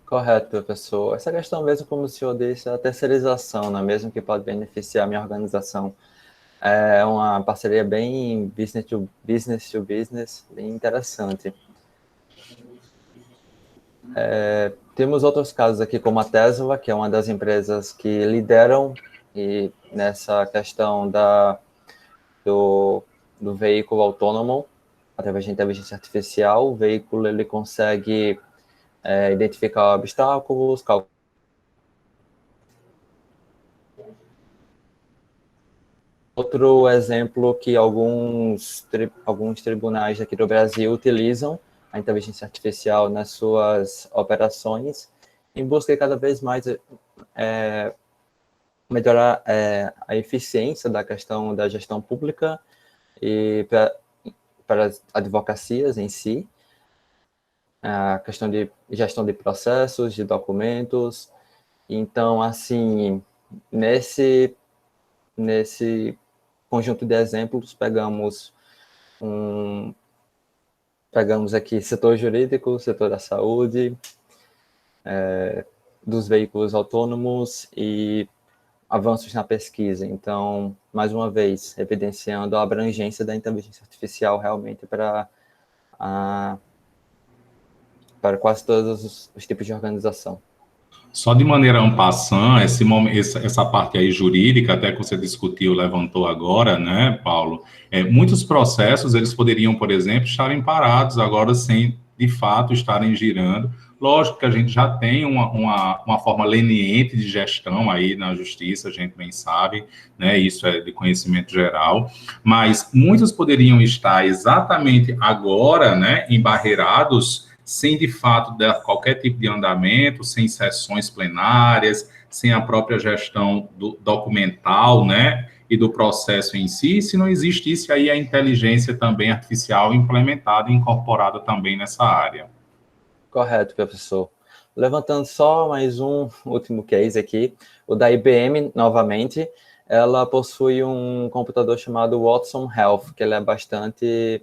Correto, professor. Essa questão mesmo, como o senhor disse, a terceirização, não é mesmo, que pode beneficiar a minha organização. É uma parceria bem business to business, bem interessante. Temos outros casos aqui, como a Tesla, que é uma das empresas que lideram nessa questão do veículo autônomo, através de inteligência artificial. O veículo ele consegue identificar obstáculos, Outro exemplo que alguns tribunais aqui do Brasil utilizam a inteligência artificial nas suas operações em busca de cada vez mais melhorar a eficiência da questão da gestão pública e para as advocacias em si, a questão de gestão de processos, de documentos. Então, assim, nesse conjunto de exemplos, pegamos aqui setor jurídico, setor da saúde, dos veículos autônomos e avanços na pesquisa. Então, mais uma vez, evidenciando a abrangência da inteligência artificial realmente para quase todos os tipos de organização. Só de maneira en passant, essa parte aí jurídica, até que você discutiu, levantou agora, né, Paulo? Muitos processos, eles poderiam, por exemplo, estarem parados agora sem, de fato, estarem girando. Lógico que a gente já tem uma forma leniente de gestão aí na justiça, a gente bem sabe, né? Isso é de conhecimento geral, mas muitos poderiam estar exatamente agora, né, embarreirados, sem, de fato, dar qualquer tipo de andamento, sem sessões plenárias, sem a própria gestão documental, né, e do processo em si, se não existisse aí a inteligência também artificial implementada e incorporada também nessa área. Correto, professor. Levantando só mais um último case aqui, o da IBM, novamente, ela possui um computador chamado Watson Health, que ele é bastante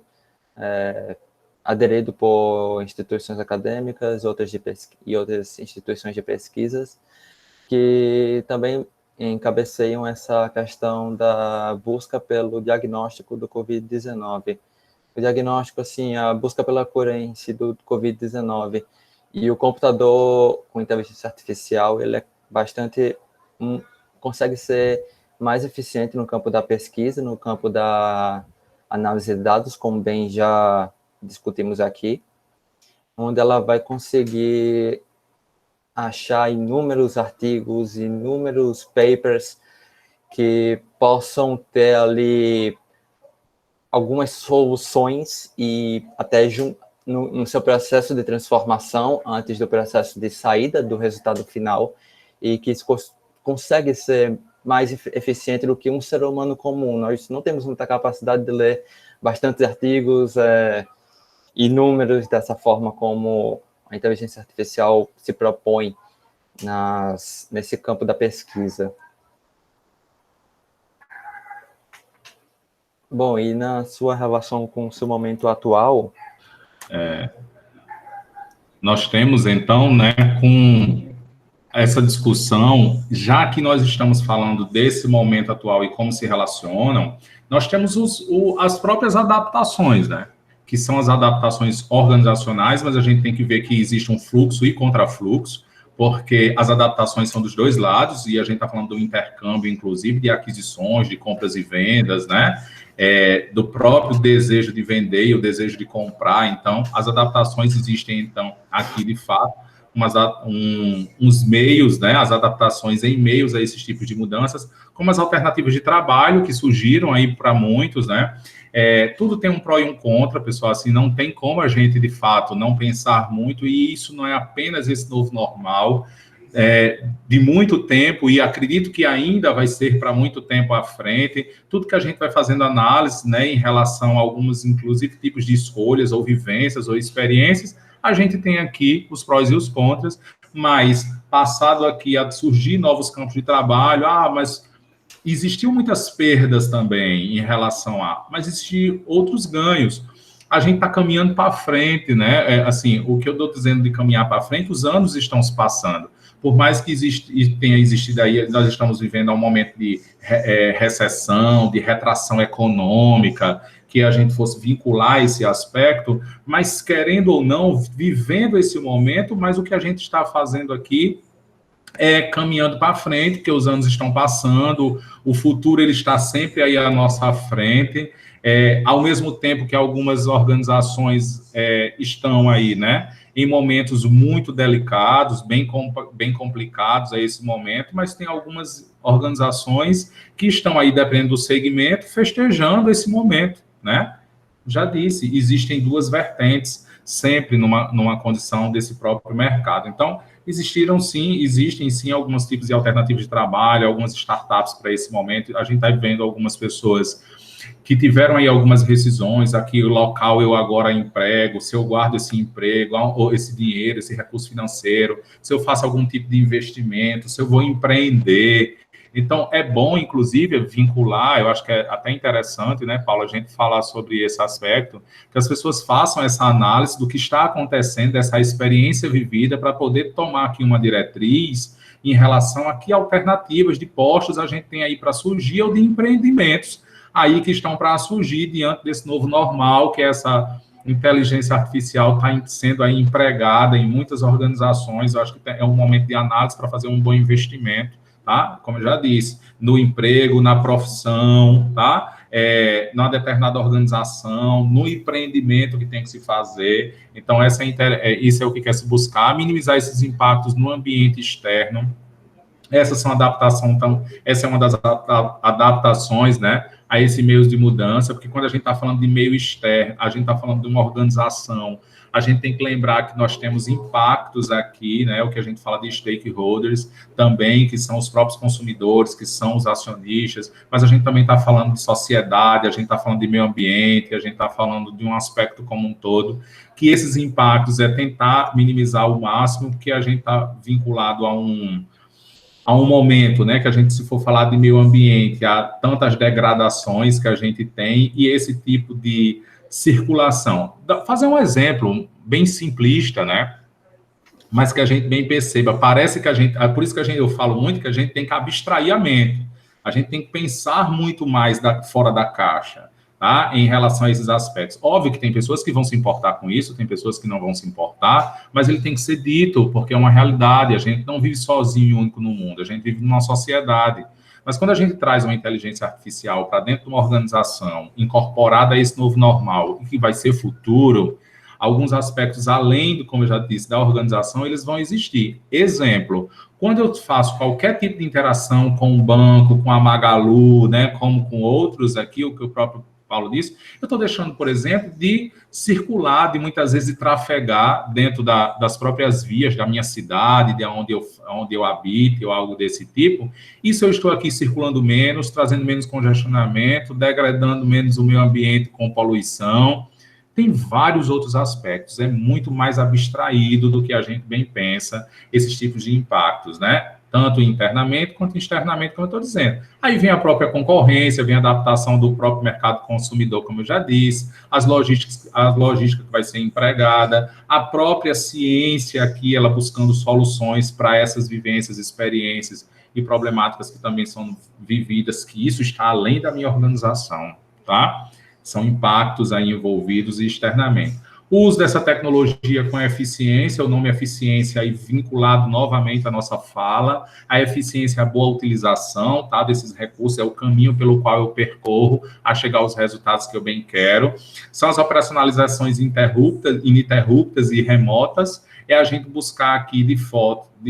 aderido por instituições acadêmicas e outras instituições de pesquisas, que também encabeceiam essa questão da busca pelo diagnóstico do Covid-19. O diagnóstico, assim, a busca pela cura em si do Covid-19. E o computador com inteligência artificial, ele é bastante... consegue ser mais eficiente no campo da pesquisa, no campo da análise de dados, como bem já discutimos aqui, onde ela vai conseguir achar inúmeros artigos, inúmeros papers que possam ter ali algumas soluções e até no seu processo de transformação, antes do processo de saída do resultado final, e que isso consegue ser mais eficiente do que um ser humano comum. Nós não temos muita capacidade de ler bastantes artigos inúmeros dessa forma como a inteligência artificial se propõe nesse campo da pesquisa. Bom, e na sua relação com o seu momento atual? Nós temos, então, né, com essa discussão, já que nós estamos falando desse momento atual e como se relacionam, nós temos as próprias adaptações, né? Que são as adaptações organizacionais, mas a gente tem que ver que existe um fluxo e contrafluxo, porque as adaptações são dos dois lados, e a gente está falando do intercâmbio, inclusive, de aquisições, de compras e vendas, né? Do próprio desejo de vender e o desejo de comprar. Então, as adaptações existem, então, aqui, de fato, uns meios, né? As adaptações em meios a esses tipos de mudanças, como as alternativas de trabalho que surgiram aí para muitos, né? Tudo tem um pró e um contra, pessoal, assim, não tem como a gente, de fato, não pensar muito, e isso não é apenas esse novo normal, de muito tempo, e acredito que ainda vai ser para muito tempo à frente, tudo que a gente vai fazendo análise, né, em relação a alguns, inclusive, tipos de escolhas, ou vivências, ou experiências, a gente tem aqui os prós e os contras, mas passado aqui a surgir novos campos de trabalho, mas existiu muitas perdas também em relação mas existiam outros ganhos. A gente está caminhando para frente, né? Assim, o que eu estou dizendo de caminhar para frente, os anos estão se passando. Por mais que tenha existido aí, nós estamos vivendo um momento de recessão, de retração econômica, que a gente fosse vincular esse aspecto, mas querendo ou não, vivendo esse momento, mas o que a gente está fazendo aqui caminhando para frente, porque os anos estão passando, o futuro ele está sempre aí à nossa frente, ao mesmo tempo que algumas organizações estão aí, né, em momentos muito delicados, bem complicados a esse momento, mas tem algumas organizações que estão aí, dependendo do segmento, festejando esse momento, né? Já disse, existem duas vertentes, sempre numa condição desse próprio mercado. Então, existem sim alguns tipos de alternativas de trabalho, algumas startups para esse momento. A gente está vendo algumas pessoas que tiveram aí algumas rescisões, aqui o local eu agora emprego, se eu guardo esse emprego, ou esse dinheiro, esse recurso financeiro, se eu faço algum tipo de investimento, se eu vou empreender. Então, é bom, inclusive, vincular, eu acho que é até interessante, né, Paulo, a gente falar sobre esse aspecto, que as pessoas façam essa análise do que está acontecendo, dessa experiência vivida, para poder tomar aqui uma diretriz em relação a que alternativas de postos a gente tem aí para surgir, ou de empreendimentos aí que estão para surgir diante desse novo normal, que essa inteligência artificial está sendo aí empregada em muitas organizações. Eu acho que é um momento de análise para fazer um bom investimento, tá? Como eu já disse, no emprego, na profissão, tá? Numa determinada organização, no empreendimento que tem que se fazer. Então, isso é o que quer se buscar, minimizar esses impactos no ambiente externo. Essa é uma das adaptações, né, a esse meio de mudança, porque quando a gente está falando de meio externo, a gente está falando de uma organização, a gente tem que lembrar que nós temos impactos aqui, né, o que a gente fala de stakeholders também, que são os próprios consumidores, que são os acionistas, mas a gente também está falando de sociedade, a gente está falando de meio ambiente, a gente está falando de um aspecto como um todo, que esses impactos tentar minimizar o máximo, porque a gente está vinculado a um momento, né, que a gente, se for falar de meio ambiente, há tantas degradações que a gente tem, e esse tipo de circulação. Fazer um exemplo bem simplista, né? Mas que a gente bem perceba. Parece que a gente... É por isso que eu falo muito que a gente tem que abstrair a mente. A gente tem que pensar muito mais fora da caixa, tá? Em relação a esses aspectos. Óbvio que tem pessoas que vão se importar com isso, tem pessoas que não vão se importar, mas ele tem que ser dito, porque é uma realidade. A gente não vive sozinho e único no mundo, a gente vive numa sociedade. Mas quando a gente traz uma inteligência artificial para dentro de uma organização, incorporada a esse novo normal, e que vai ser futuro, alguns aspectos, além do, como eu já disse, da organização, eles vão existir. Exemplo, quando eu faço qualquer tipo de interação com o banco, com a Magalu, né, como com outros aqui, o que o próprio Paulo disse, eu estou deixando, por exemplo, de circular, de muitas vezes de trafegar dentro das próprias vias da minha cidade, de onde eu habito, ou algo desse tipo. Isso eu estou aqui circulando menos, trazendo menos congestionamento, degradando menos o meio ambiente com poluição. Tem vários outros aspectos, é muito mais abstraído do que a gente bem pensa, esses tipos de impactos, né? Tanto internamente quanto externamente, como eu estou dizendo. Aí vem a própria concorrência, vem a adaptação do próprio mercado consumidor, como eu já disse, a logística que vai ser empregada, a própria ciência aqui, ela buscando soluções para essas vivências, experiências e problemáticas que também são vividas, que isso está além da minha organização, tá? São impactos aí envolvidos externamente. O uso dessa tecnologia com eficiência, o nome eficiência aí vinculado novamente à nossa fala, a eficiência é a boa utilização, tá, desses recursos, é o caminho pelo qual eu percorro a chegar aos resultados que eu bem quero. São as operacionalizações ininterruptas e remotas, é a gente buscar aqui de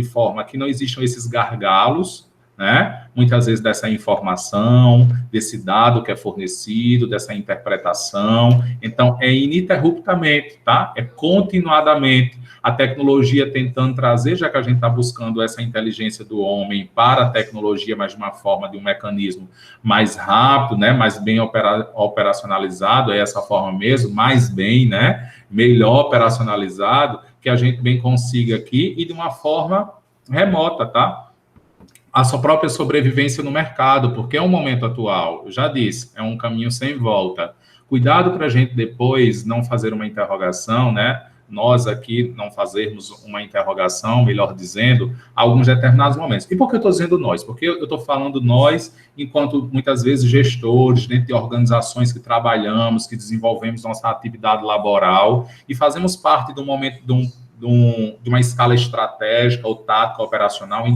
forma que não existam esses gargalos, né? Muitas vezes dessa informação, desse dado que é fornecido, dessa interpretação. Então, é ininterruptamente, tá? É continuadamente a tecnologia tentando trazer, já que a gente está buscando essa inteligência do homem para a tecnologia, mas de uma forma, de um mecanismo mais rápido, né? Mais bem operacionalizado, é essa forma mesmo, mais bem, né? Melhor operacionalizado, que a gente bem consiga aqui e de uma forma remota, tá? A sua própria sobrevivência no mercado, porque é um momento atual, eu já disse, é um caminho sem volta. Cuidado para a gente depois não fazer uma interrogação, né? Nós aqui não fazermos uma interrogação, melhor dizendo, a alguns determinados momentos. E por que eu estou dizendo nós? Porque eu estou falando nós, enquanto muitas vezes gestores, dentro de organizações que trabalhamos, que desenvolvemos nossa atividade laboral e fazemos parte do momento de uma escala estratégica ou tática operacional,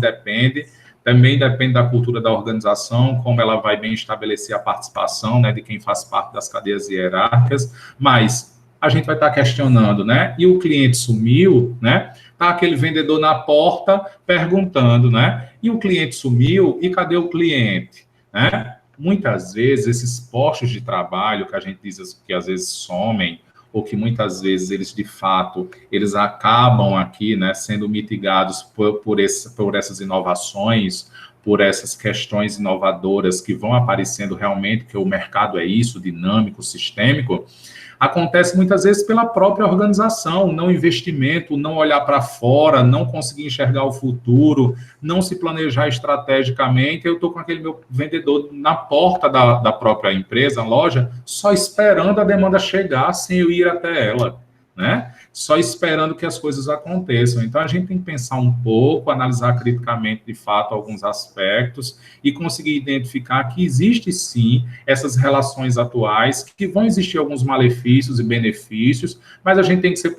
também depende da cultura da organização, como ela vai bem estabelecer a participação, né, de quem faz parte das cadeias hierárquicas, mas a gente vai estar questionando, né? E o cliente sumiu, né? Tá aquele vendedor na porta perguntando, né? E o cliente sumiu, e cadê o cliente? Né? Muitas vezes, esses postos de trabalho que a gente diz que às vezes somem, ou que muitas vezes eles, de fato, eles acabam aqui, né, sendo mitigados por essas inovações, por essas questões inovadoras que vão aparecendo realmente, que o mercado é isso, dinâmico, sistêmico, acontece muitas vezes pela própria organização, não investimento, não olhar para fora, não conseguir enxergar o futuro, não se planejar estrategicamente. Eu estou com aquele meu vendedor na porta da própria empresa, loja, só esperando a demanda chegar sem eu ir até ela, né? Só esperando que as coisas aconteçam. Então, a gente tem que pensar um pouco, analisar criticamente, de fato, alguns aspectos e conseguir identificar que existe, sim, essas relações atuais, que vão existir alguns malefícios e benefícios, mas a gente tem que ser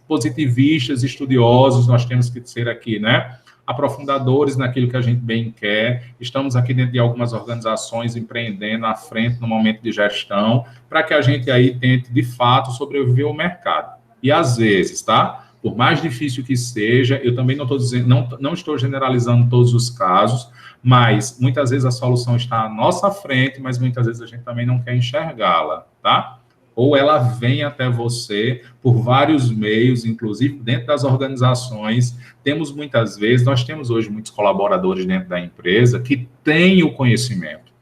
positivistas, estudiosos, nós temos que ser aqui, né, aprofundadores naquilo que a gente bem quer. Estamos aqui dentro de algumas organizações empreendendo à frente no momento de gestão, para que a gente aí tente, de fato, sobreviver ao mercado. E às vezes, tá? Por mais difícil que seja, eu também não estou dizendo, não estou generalizando todos os casos, mas muitas vezes a solução está à nossa frente, mas muitas vezes a gente também não quer enxergá-la, tá? Ou ela vem até você por vários meios, inclusive dentro das organizações. Nós temos hoje muitos colaboradores dentro da empresa que têm o conhecimento.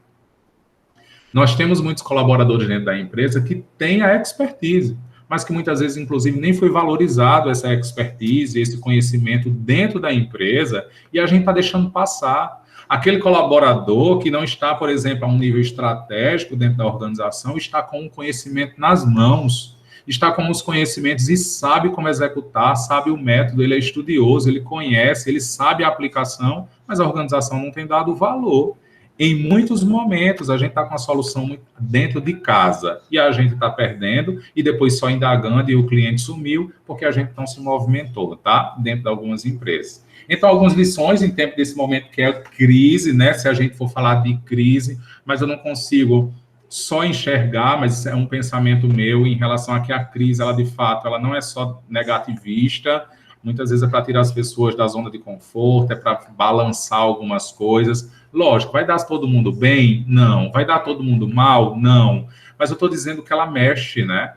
Nós temos muitos colaboradores dentro da empresa que têm a expertise, mas que muitas vezes, inclusive, nem foi valorizado essa expertise, esse conhecimento dentro da empresa, e a gente está deixando passar. Aquele colaborador que não está, por exemplo, a um nível estratégico dentro da organização, está com o conhecimento nas mãos, está com os conhecimentos e sabe como executar, sabe o método, ele é estudioso, ele conhece, ele sabe a aplicação, mas a organização não tem dado valor. Em muitos momentos, a gente está com a solução dentro de casa e a gente está perdendo e depois só indagando e o cliente sumiu porque a gente não se movimentou, tá? Dentro de algumas empresas. Então, algumas lições em tempo desse momento que é crise, né? Se a gente for falar de crise, mas eu não consigo só enxergar, mas é um pensamento meu em relação a que a crise, ela de fato, ela não é só negativista, muitas vezes é para tirar as pessoas da zona de conforto, é para balançar algumas coisas. Lógico, vai dar todo mundo bem? Não. Vai dar todo mundo mal? Não. Mas eu estou dizendo que ela mexe, né?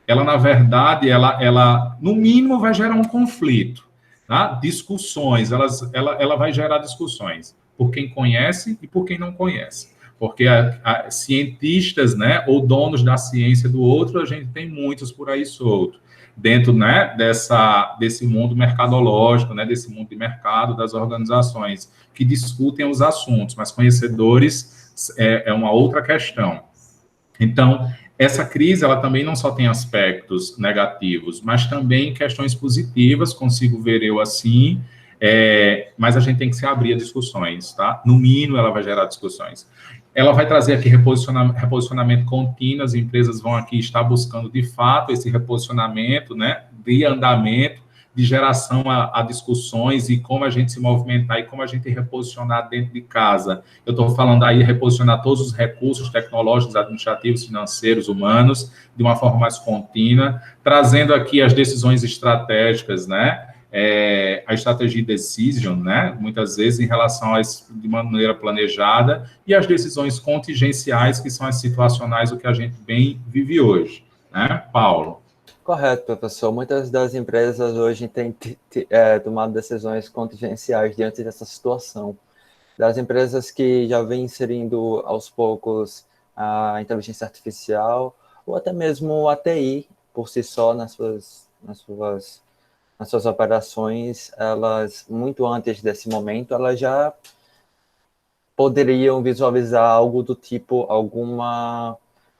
Ela, na verdade, ela no mínimo, vai gerar um conflito. Tá? Discussões, ela vai gerar discussões por quem conhece e por quem não conhece. Porque cientistas, né, ou donos da ciência do outro, a gente tem muitos por aí solto, dentro, né, desse mundo mercadológico, né, desse mundo de mercado, das organizações que discutem os assuntos, mas conhecedores é uma outra questão. Então, essa crise, ela também não só tem aspectos negativos, mas também questões positivas, consigo ver eu assim, mas a gente tem que se abrir a discussões, tá? No mínimo, ela vai gerar discussões. Ela vai trazer aqui reposicionamento contínuo, as empresas vão aqui estar buscando, de fato, esse reposicionamento, né, de andamento, de geração a discussões e como a gente se movimentar e como a gente reposicionar dentro de casa. Eu estou falando aí reposicionar todos os recursos tecnológicos, administrativos, financeiros, humanos, de uma forma mais contínua, trazendo aqui as decisões estratégicas, né? A strategy decision, né? Muitas vezes em relação de maneira planejada, e as decisões contingenciais, que são as situacionais, o que a gente bem vive hoje, né, Paulo? Correto, professor. Muitas das empresas hoje têm tomado decisões contingenciais diante dessa situação. Das empresas que já vêm inserindo aos poucos a inteligência artificial, ou até mesmo a TI, por si só, nas suas operações, elas, muito antes desse momento, elas já poderiam visualizar algo do tipo,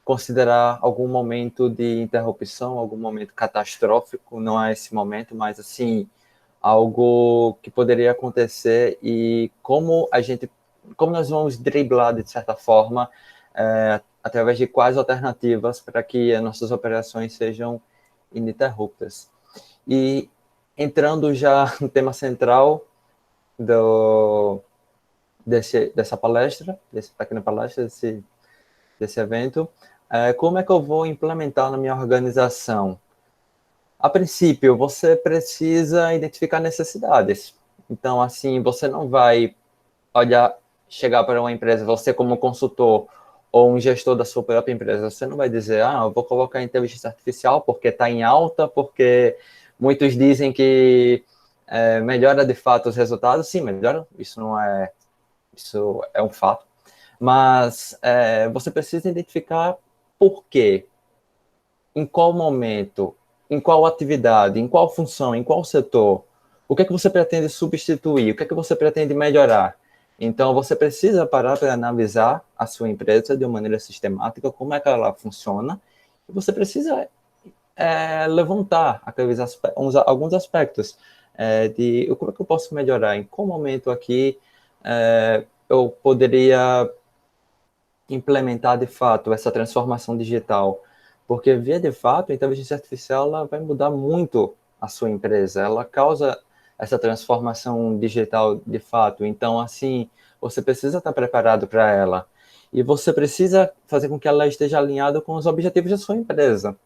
considerar algum momento de interrupção, algum momento catastrófico, não é esse momento, mas assim, algo que poderia acontecer e como nós vamos driblar, de certa forma, através de quais alternativas para que as nossas operações sejam ininterruptas. E entrando já no tema central dessa palestra, desse evento, como é que eu vou implementar na minha organização? A princípio, você precisa identificar necessidades. Então, assim, você não vai chegar para uma empresa, você como consultor ou um gestor da sua própria empresa, você não vai dizer, eu vou colocar a inteligência artificial porque está em alta, porque muitos dizem que melhora de fato os resultados. Sim, melhora, isso é um fato. Mas você precisa identificar por quê, em qual momento, em qual atividade, em qual função, em qual setor, o que é que você pretende substituir, o que é que você pretende melhorar. Então, você precisa parar para analisar a sua empresa de uma maneira sistemática, como é que ela funciona, e você precisa levantar alguns aspectos de como é que eu posso melhorar, em qual momento aqui eu poderia implementar de fato essa transformação digital, porque via de fato a inteligência artificial ela vai mudar muito a sua empresa, ela causa essa transformação digital de fato, então assim, você precisa estar preparado para ela, e você precisa fazer com que ela esteja alinhada com os objetivos da sua empresa,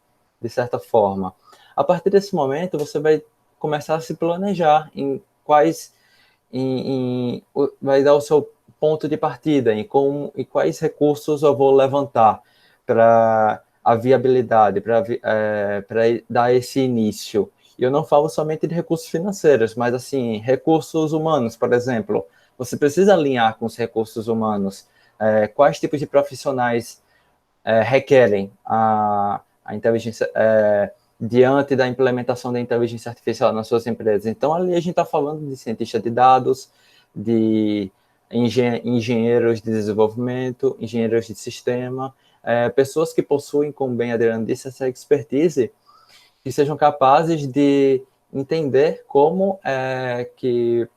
de certa forma. A partir desse momento, você vai começar a se planejar vai dar o seu ponto de partida, em quais recursos eu vou levantar para a viabilidade, para dar esse início. E eu não falo somente de recursos financeiros, mas assim, recursos humanos, por exemplo. Você precisa alinhar com os recursos humanos. Quais tipos de profissionais requerem a inteligência diante da implementação da inteligência artificial nas suas empresas. Então, ali a gente está falando de cientista de dados, de engenheiros de desenvolvimento, engenheiros de sistema, pessoas que possuem, como bem a Adriana disse, essa expertise, que sejam capazes de entender como que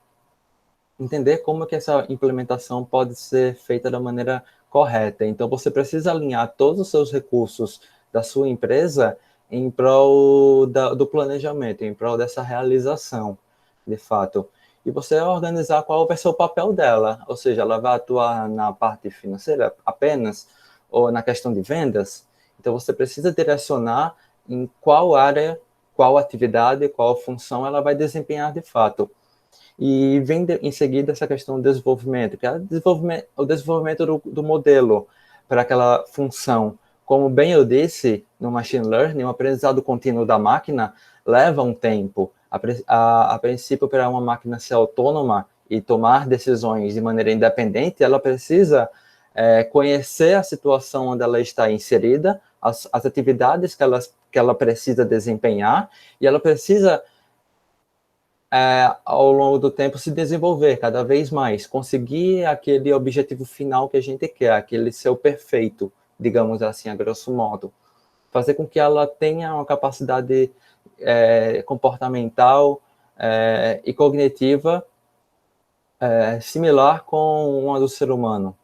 essa implementação pode ser feita da maneira correta. Então, você precisa alinhar todos os seus recursos da sua empresa em prol do planejamento, em prol dessa realização, de fato. E você organizar qual vai ser o papel dela, ou seja, ela vai atuar na parte financeira apenas, ou na questão de vendas. Então, você precisa direcionar em qual área, qual atividade, qual função ela vai desempenhar de fato. E vem em seguida essa questão do desenvolvimento, que é o desenvolvimento do modelo para aquela função. Como bem eu disse, no Machine Learning, o aprendizado contínuo da máquina leva um tempo. A princípio, para uma máquina ser autônoma e tomar decisões de maneira independente, ela precisa conhecer a situação onde ela está inserida, as atividades que ela precisa desempenhar, e ela precisa, ao longo do tempo, se desenvolver cada vez mais, conseguir aquele objetivo final que a gente quer, aquele seu perfeito, digamos assim, a grosso modo. Fazer com que ela tenha uma capacidade comportamental e cognitiva similar com uma do ser humano.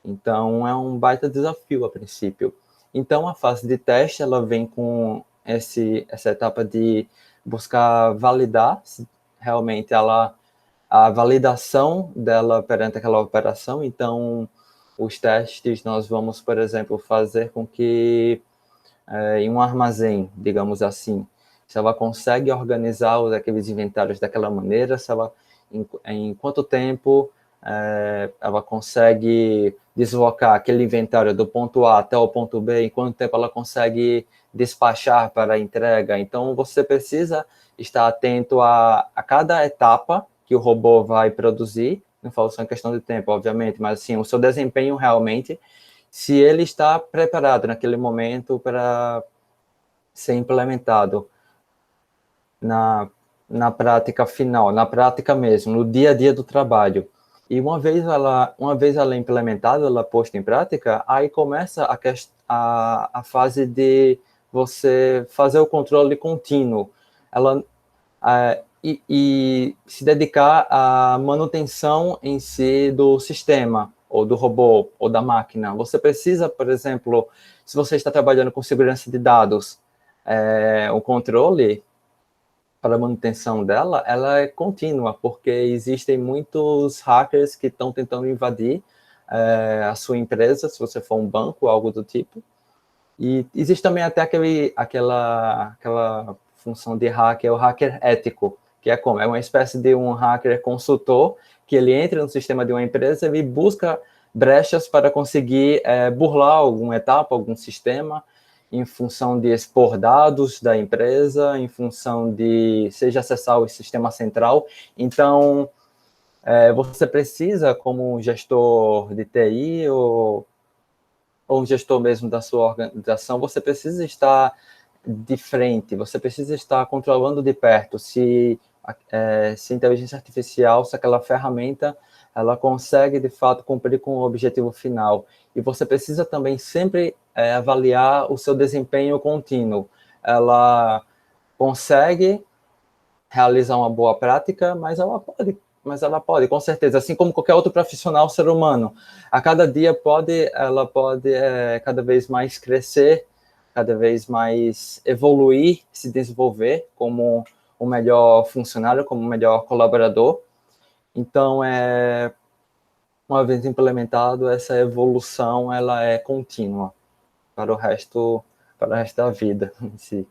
Então, é um baita desafio a princípio. Então, a fase de teste, ela vem com essa etapa de buscar validar se realmente a validação dela perante aquela operação. Então, os testes nós vamos, por exemplo, fazer com que em um armazém, digamos assim, se ela consegue organizar aqueles inventários daquela maneira, se ela, em quanto tempo ela consegue deslocar aquele inventário do ponto A até o ponto B, em quanto tempo ela consegue despachar para a entrega. Então, você precisa estar atento a cada etapa que o robô vai produzir, não falo só em questão de tempo, obviamente, mas assim, o seu desempenho realmente, se ele está preparado naquele momento para ser implementado na prática final, na prática mesmo, no dia a dia do trabalho. E uma vez ela é implementada, ela é posta em prática, aí começa a fase de você fazer o controle contínuo. E se dedicar à manutenção em si do sistema, ou do robô, ou da máquina. Você precisa, por exemplo, se você está trabalhando com segurança de dados, o controle para a manutenção dela, ela é contínua, porque existem muitos hackers que estão tentando invadir a sua empresa, se você for um banco, algo do tipo. E existe também até aquela função de hacker, o hacker ético, que é como? É uma espécie de um hacker consultor, que ele entra no sistema de uma empresa e busca brechas para conseguir burlar alguma etapa, algum sistema, em função de expor dados da empresa, em função de, seja acessar o sistema central. Então, você precisa, como gestor de TI ou gestor mesmo da sua organização, você precisa estar de frente, você precisa estar controlando de perto se inteligência artificial, se aquela ferramenta, ela consegue, de fato, cumprir com o objetivo final. E você precisa também sempre avaliar o seu desempenho contínuo. Ela consegue realizar uma boa prática, mas ela pode, com certeza, assim como qualquer outro profissional ser humano. A cada dia ela pode cada vez mais crescer, cada vez mais evoluir, se desenvolver como o melhor funcionário, como o melhor colaborador. Então, uma vez implementado, essa evolução ela é contínua para o resto da vida em si.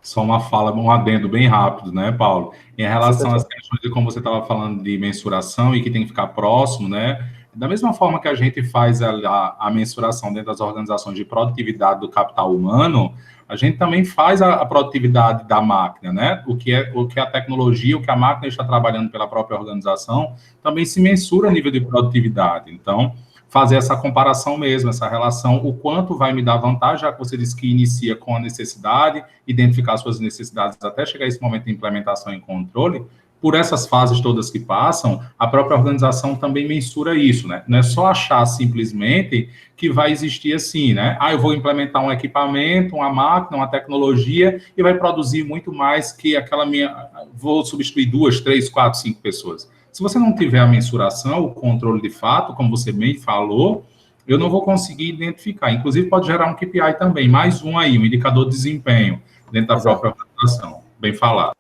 Só uma fala, um adendo bem rápido, né, Paulo? Em relação às questões de como você estava falando de mensuração e que tem que ficar próximo, né? Da mesma forma que a gente faz a mensuração dentro das organizações de produtividade do capital humano, a gente também faz a produtividade da máquina, né? O que a tecnologia, o que a máquina está trabalhando pela própria organização, também se mensura a nível de produtividade. Então, fazer essa comparação mesmo, essa relação, o quanto vai me dar vantagem, já que você disse que inicia com a necessidade, identificar suas necessidades até chegar a esse momento de implementação e controle, por essas fases todas que passam, a própria organização também mensura isso, né? Não é só achar simplesmente que vai existir assim, né? Eu vou implementar um equipamento, uma máquina, uma tecnologia e vai produzir muito mais que aquela minha... Vou substituir 2, 3, 4, 5 pessoas. Se você não tiver a mensuração, o controle de fato, como você bem falou, eu não vou conseguir identificar. Inclusive, pode gerar um KPI também, mais um aí, um indicador de desempenho dentro da própria organização. Bem falado.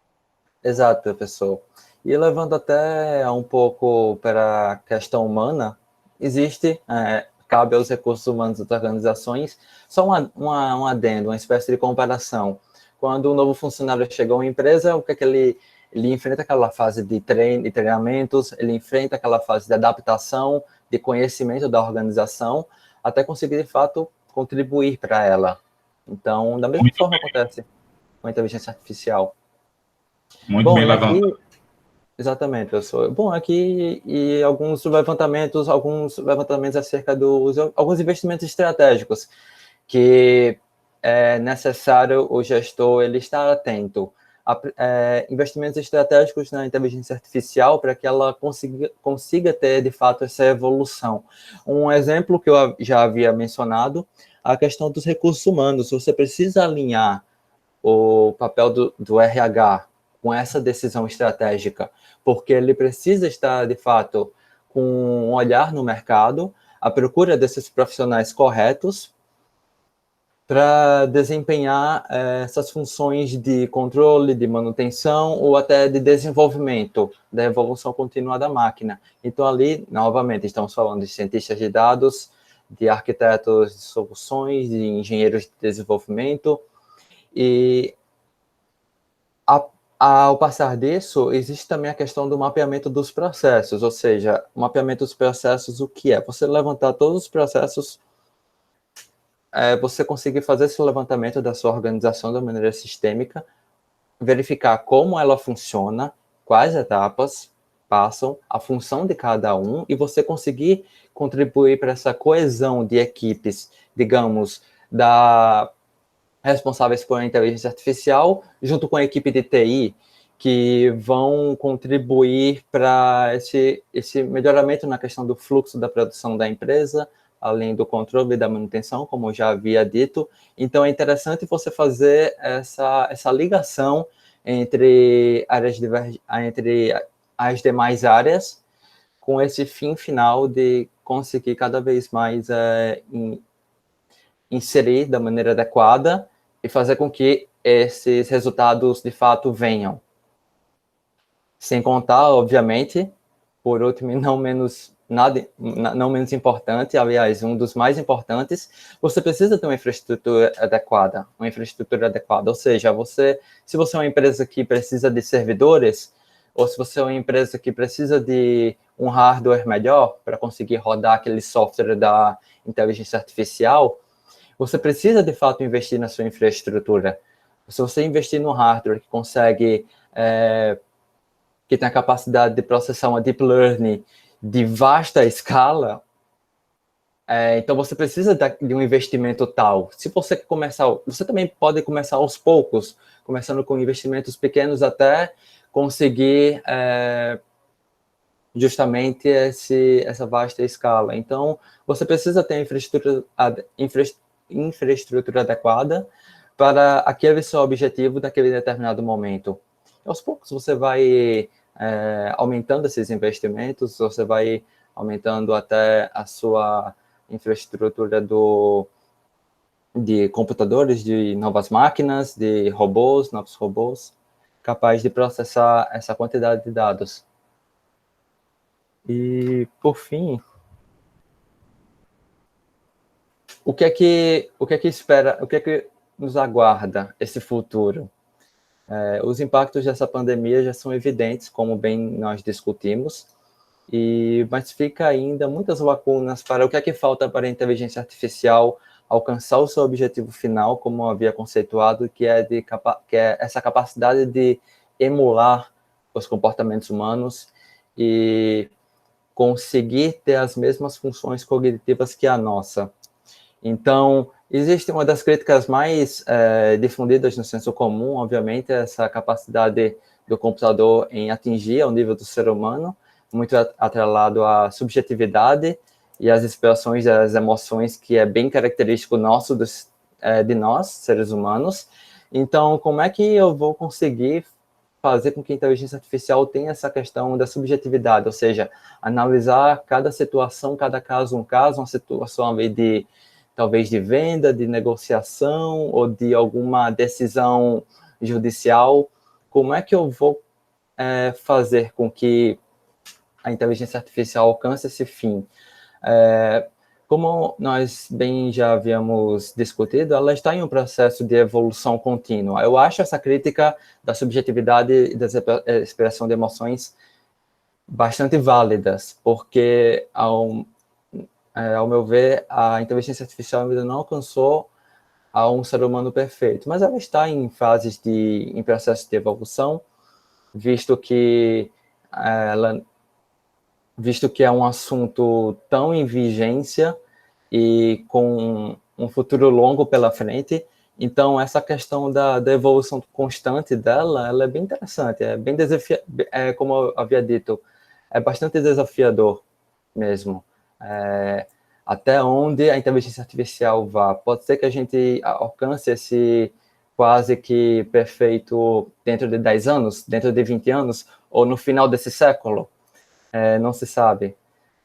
Exato, professor. E levando até um pouco para a questão humana, cabe aos recursos humanos das organizações, só um adendo, uma espécie de comparação. Quando um novo funcionário chega a uma empresa, o que é que ele enfrenta aquela fase de treinamentos, ele enfrenta aquela fase de adaptação, de conhecimento da organização, até conseguir, de fato, contribuir para ela. Então, da mesma forma acontece com a inteligência artificial. Muito bem levantado. Exatamente, professor. Bom, aqui e alguns levantamentos acerca alguns investimentos estratégicos que é necessário o gestor ele estar atento. Investimentos estratégicos na inteligência artificial para que ela consiga ter, de fato, essa evolução. Um exemplo que eu já havia mencionado, a questão dos recursos humanos. Você precisa alinhar o papel do RH com essa decisão estratégica, porque ele precisa estar, de fato, com um olhar no mercado, à procura desses profissionais corretos para desempenhar essas funções de controle, de manutenção ou até de desenvolvimento da evolução contínua da máquina. Então, ali, novamente, estamos falando de cientistas de dados, de arquitetos de soluções, de engenheiros de desenvolvimento, e ao passar disso, existe também a questão do mapeamento dos processos, ou seja, o mapeamento dos processos, o que é? Você levantar todos os processos, você conseguir fazer esse levantamento da sua organização de maneira sistêmica, verificar como ela funciona, quais etapas passam, a função de cada um, e você conseguir contribuir para essa coesão de equipes, digamos, responsáveis por inteligência artificial, junto com a equipe de TI, que vão contribuir para esse melhoramento na questão do fluxo da produção da empresa, além do controle da manutenção, como eu já havia dito. Então, é interessante você fazer essa ligação entre as demais áreas, com esse fim final de conseguir cada vez mais inserir da maneira adequada e fazer com que esses resultados, de fato, venham. Sem contar, obviamente, por último e não menos importante, aliás, um dos mais importantes, você precisa ter uma infraestrutura adequada, ou seja, se você é uma empresa que precisa de servidores, ou se você é uma empresa que precisa de um hardware melhor para conseguir rodar aquele software da inteligência artificial, você precisa, de fato, investir na sua infraestrutura. Se você investir no hardware que consegue, que tem a capacidade de processar uma deep learning de vasta escala, então você precisa de um investimento tal. Se você você também pode começar aos poucos, começando com investimentos pequenos até conseguir justamente essa vasta escala. Então, você precisa ter infraestrutura adequada para aquele seu objetivo daquele determinado momento. Aos poucos você vai aumentando esses investimentos, você vai aumentando até a sua infraestrutura de computadores, de novas máquinas, de novos robôs, capazes de processar essa quantidade de dados. E, por fim, o que é que nos aguarda esse futuro? Os impactos dessa pandemia já são evidentes, como bem nós discutimos, mas fica ainda muitas lacunas para o que é que falta para a inteligência artificial alcançar o seu objetivo final, como eu havia conceituado, que é essa capacidade de emular os comportamentos humanos e conseguir ter as mesmas funções cognitivas que a nossa. Então, existe uma das críticas mais difundidas no senso comum, obviamente, essa capacidade do computador em atingir ao nível do ser humano, muito atrelado à subjetividade e às expressões das emoções, que é bem característico nosso, de nós, seres humanos. Então, como é que eu vou conseguir fazer com que a inteligência artificial tenha essa questão da subjetividade, ou seja, analisar cada situação, cada caso, uma situação talvez de venda, de negociação ou de alguma decisão judicial. Como é que eu vou fazer com que a inteligência artificial alcance esse fim? Como nós bem já havíamos discutido, ela está em um processo de evolução contínua. Eu acho essa crítica da subjetividade e da expressão de emoções bastante válidas, porque, ao meu ver, a inteligência artificial ainda não alcançou a um ser humano perfeito, mas ela está em processo de evolução, visto que é um assunto tão em vigência e com um futuro longo pela frente. Então, essa questão da evolução constante dela, ela é bem interessante, é bem como eu havia dito, é bastante desafiador mesmo. Até onde a inteligência artificial vá. Pode ser que a gente alcance esse quase que perfeito dentro de 10 anos, dentro de 20 anos, ou no final desse século. Não se sabe.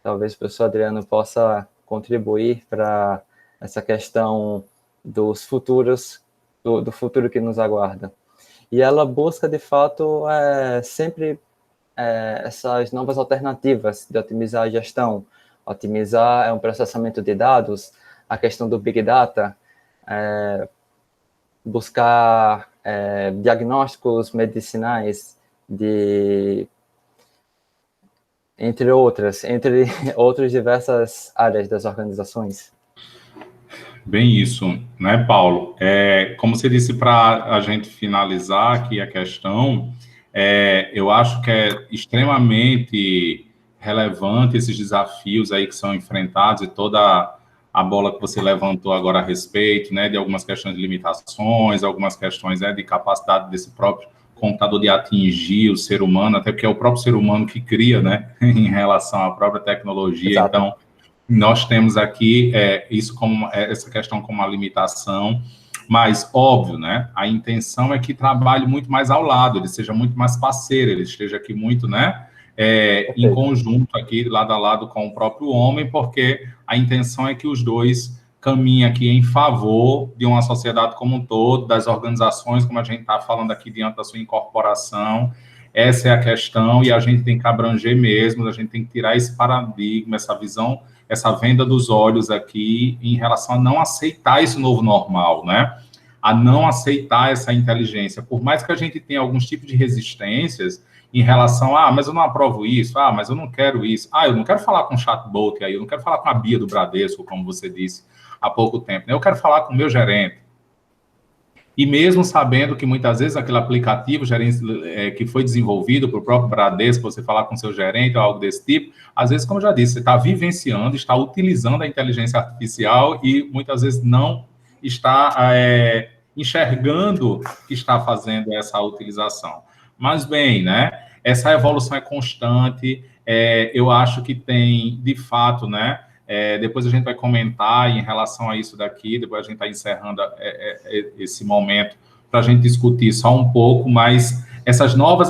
Talvez o professor Adriano possa contribuir para essa questão dos futuros, do futuro que nos aguarda. E ela busca, de fato, sempre essas novas alternativas de otimizar a gestão. Otimizar um processamento de dados, a questão do Big Data, buscar diagnósticos medicinais entre outras diversas áreas das organizações. Bem isso, né, Paulo? Como você disse, para a gente finalizar aqui a questão, eu acho que é extremamente relevante esses desafios aí que são enfrentados e toda a bola que você levantou agora a respeito, né, de algumas questões de limitações, algumas questões de capacidade desse próprio computador de atingir o ser humano, até porque é o próprio ser humano que cria, né, em relação à própria tecnologia. Exato. Então, nós temos aqui essa questão como uma limitação, mas, óbvio, né, a intenção é que trabalhe muito mais ao lado, ele seja muito mais parceiro, ele esteja aqui muito, né, em conjunto aqui, lado a lado com o próprio homem, porque a intenção é que os dois caminhem aqui em favor de uma sociedade como um todo, das organizações, como a gente está falando aqui diante da sua incorporação. Essa é a questão, e a gente tem que abranger mesmo, a gente tem que tirar esse paradigma, essa visão, essa venda dos olhos aqui em relação a não aceitar esse novo normal, né? A não aceitar essa inteligência. Por mais que a gente tenha alguns tipos de resistências em relação mas eu não aprovo isso, mas eu não quero isso, eu não quero falar com o chatbot aí, eu não quero falar com a Bia do Bradesco, como você disse há pouco tempo, né? Eu quero falar com o meu gerente. E mesmo sabendo que muitas vezes aquele aplicativo que foi desenvolvido para o próprio Bradesco, você falar com seu gerente ou algo desse tipo, às vezes, como eu já disse, você está vivenciando, está utilizando a inteligência artificial e muitas vezes não está enxergando que está fazendo essa utilização. Mas, bem, né, essa evolução é constante, eu acho que tem, de fato, né, depois a gente vai comentar em relação a isso daqui, depois a gente está encerrando esse momento para a gente discutir só um pouco, mas essas novas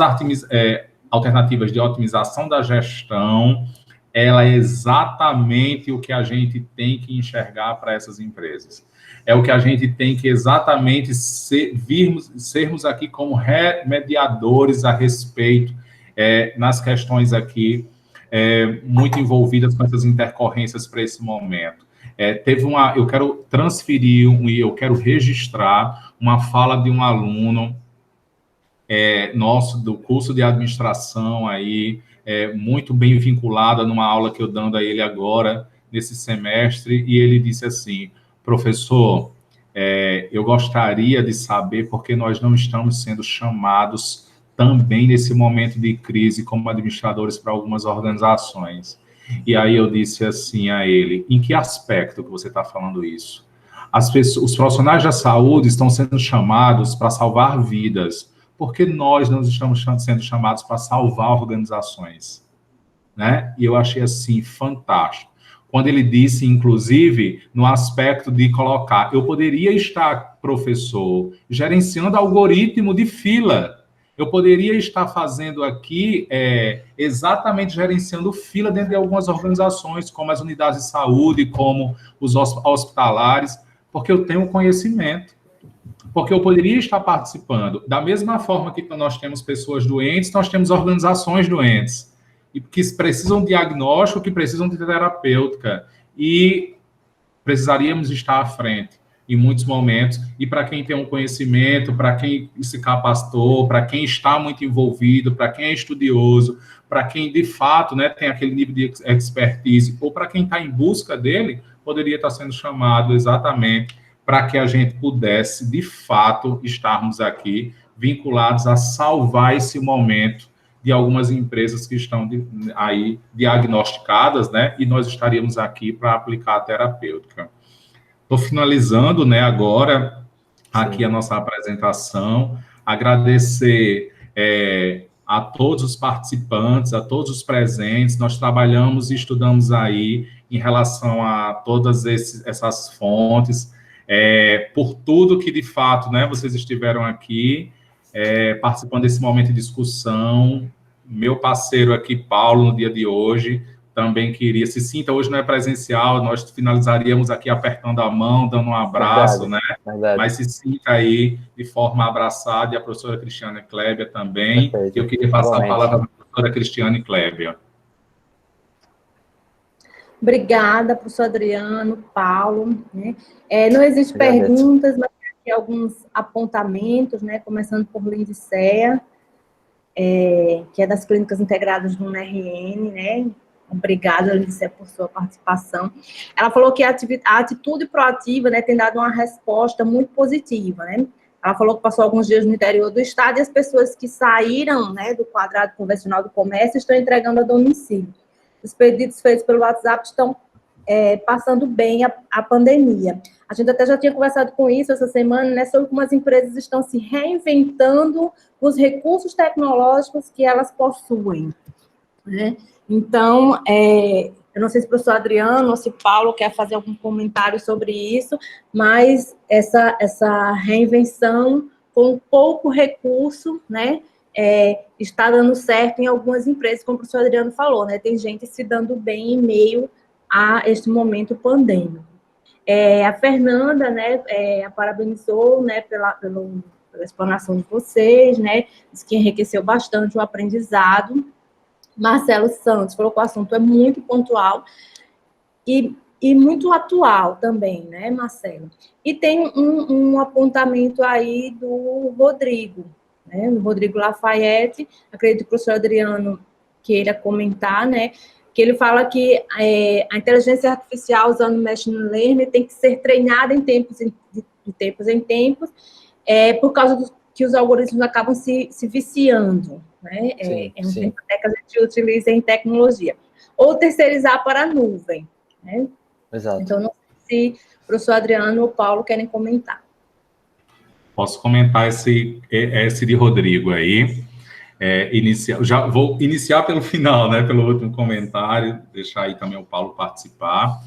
alternativas de otimização da gestão, ela é exatamente o que a gente tem que enxergar para essas empresas. É o que a gente tem que exatamente sermos aqui como remediadores a respeito nas questões aqui muito envolvidas com essas intercorrências para esse momento. Eu quero transferir e eu quero registrar uma fala de um aluno nosso do curso de administração aí, muito bem vinculada numa aula que eu dando a ele agora, nesse semestre, e ele disse assim: professor, eu gostaria de saber por que nós não estamos sendo chamados também nesse momento de crise como administradores para algumas organizações. E aí eu disse assim a ele: em que aspecto que você está falando isso? Os profissionais da saúde estão sendo chamados para salvar vidas, porque nós não estamos sendo chamados para salvar organizações, né? E eu achei, assim, fantástico. Quando ele disse, inclusive, no aspecto de colocar, eu poderia estar, professor, gerenciando algoritmo de fila. Eu poderia estar fazendo aqui, exatamente gerenciando fila dentro de algumas organizações, como as unidades de saúde, como os hospitalares, porque eu tenho conhecimento. Porque eu poderia estar participando. Da mesma forma que nós temos pessoas doentes, nós temos organizações doentes, e que precisam de diagnóstico, que precisam de terapêutica, e precisaríamos estar à frente em muitos momentos, e para quem tem um conhecimento, para quem se capacitou, para quem está muito envolvido, para quem é estudioso, para quem de fato, né, tem aquele nível de expertise, ou para quem está em busca dele, poderia estar sendo chamado exatamente para que a gente pudesse, de fato, estarmos aqui vinculados a salvar esse momento de algumas empresas que estão aí diagnosticadas, né? E nós estaríamos aqui para aplicar a terapêutica. Estou finalizando, né, agora, aqui a nossa apresentação, agradecer a todos os participantes, a todos os presentes. Nós trabalhamos e estudamos aí em relação a todas essas fontes, por tudo que, de fato, né, vocês estiveram aqui, participando desse momento de discussão. Meu parceiro aqui, Paulo, no dia de hoje, também queria, se sinta, hoje não é presencial, nós finalizaríamos aqui apertando a mão, dando um abraço, né? Verdade. Mas se sinta aí de forma abraçada, e a professora Cristiane Kleber também. Perfeito. Eu queria passar a palavra para a professora Cristiane Kleber. Obrigada, professor Adriano, Paulo. Né? Não existem perguntas, mas tem alguns apontamentos, né? Começando por Lindicea, que é das Clínicas Integradas do UNRN, né? Obrigada, Lindicea, por sua participação. Ela falou que a atitude proativa, né, tem dado uma resposta muito positiva, né? Ela falou que passou alguns dias no interior do estado e as pessoas que saíram, né, do quadrado convencional do comércio estão entregando a domicílio. Os pedidos feitos pelo WhatsApp estão passando bem a pandemia. A gente até já tinha conversado com isso essa semana, né, sobre como as empresas estão se reinventando com os recursos tecnológicos que elas possuem, né? Então, eu não sei se o professor Adriano ou se Paulo quer fazer algum comentário sobre isso, mas essa reinvenção com pouco recurso, né, está dando certo em algumas empresas, como o professor Adriano falou, né, tem gente se dando bem em meio a este momento pandêmico. A Fernanda, né, a parabenizou, né, pela explanação de vocês, né, disse que enriqueceu bastante o aprendizado. Marcelo Santos falou que o assunto é muito pontual e muito atual também, né, Marcelo? E tem um apontamento aí do Rodrigo, né, o Rodrigo Lafayette, acredito que o professor Adriano queira comentar, né, que ele fala que a inteligência artificial usando machine learning tem que ser treinada de tempos em tempos, por causa que os algoritmos acabam se viciando, né? Um termo até que a gente utiliza em tecnologia. Ou terceirizar para a nuvem, né? Exato. Então, não sei se o professor Adriano ou Paulo querem comentar. Posso comentar esse de Rodrigo aí. Já vou iniciar pelo final, né? Pelo último comentário, deixar aí também o Paulo participar.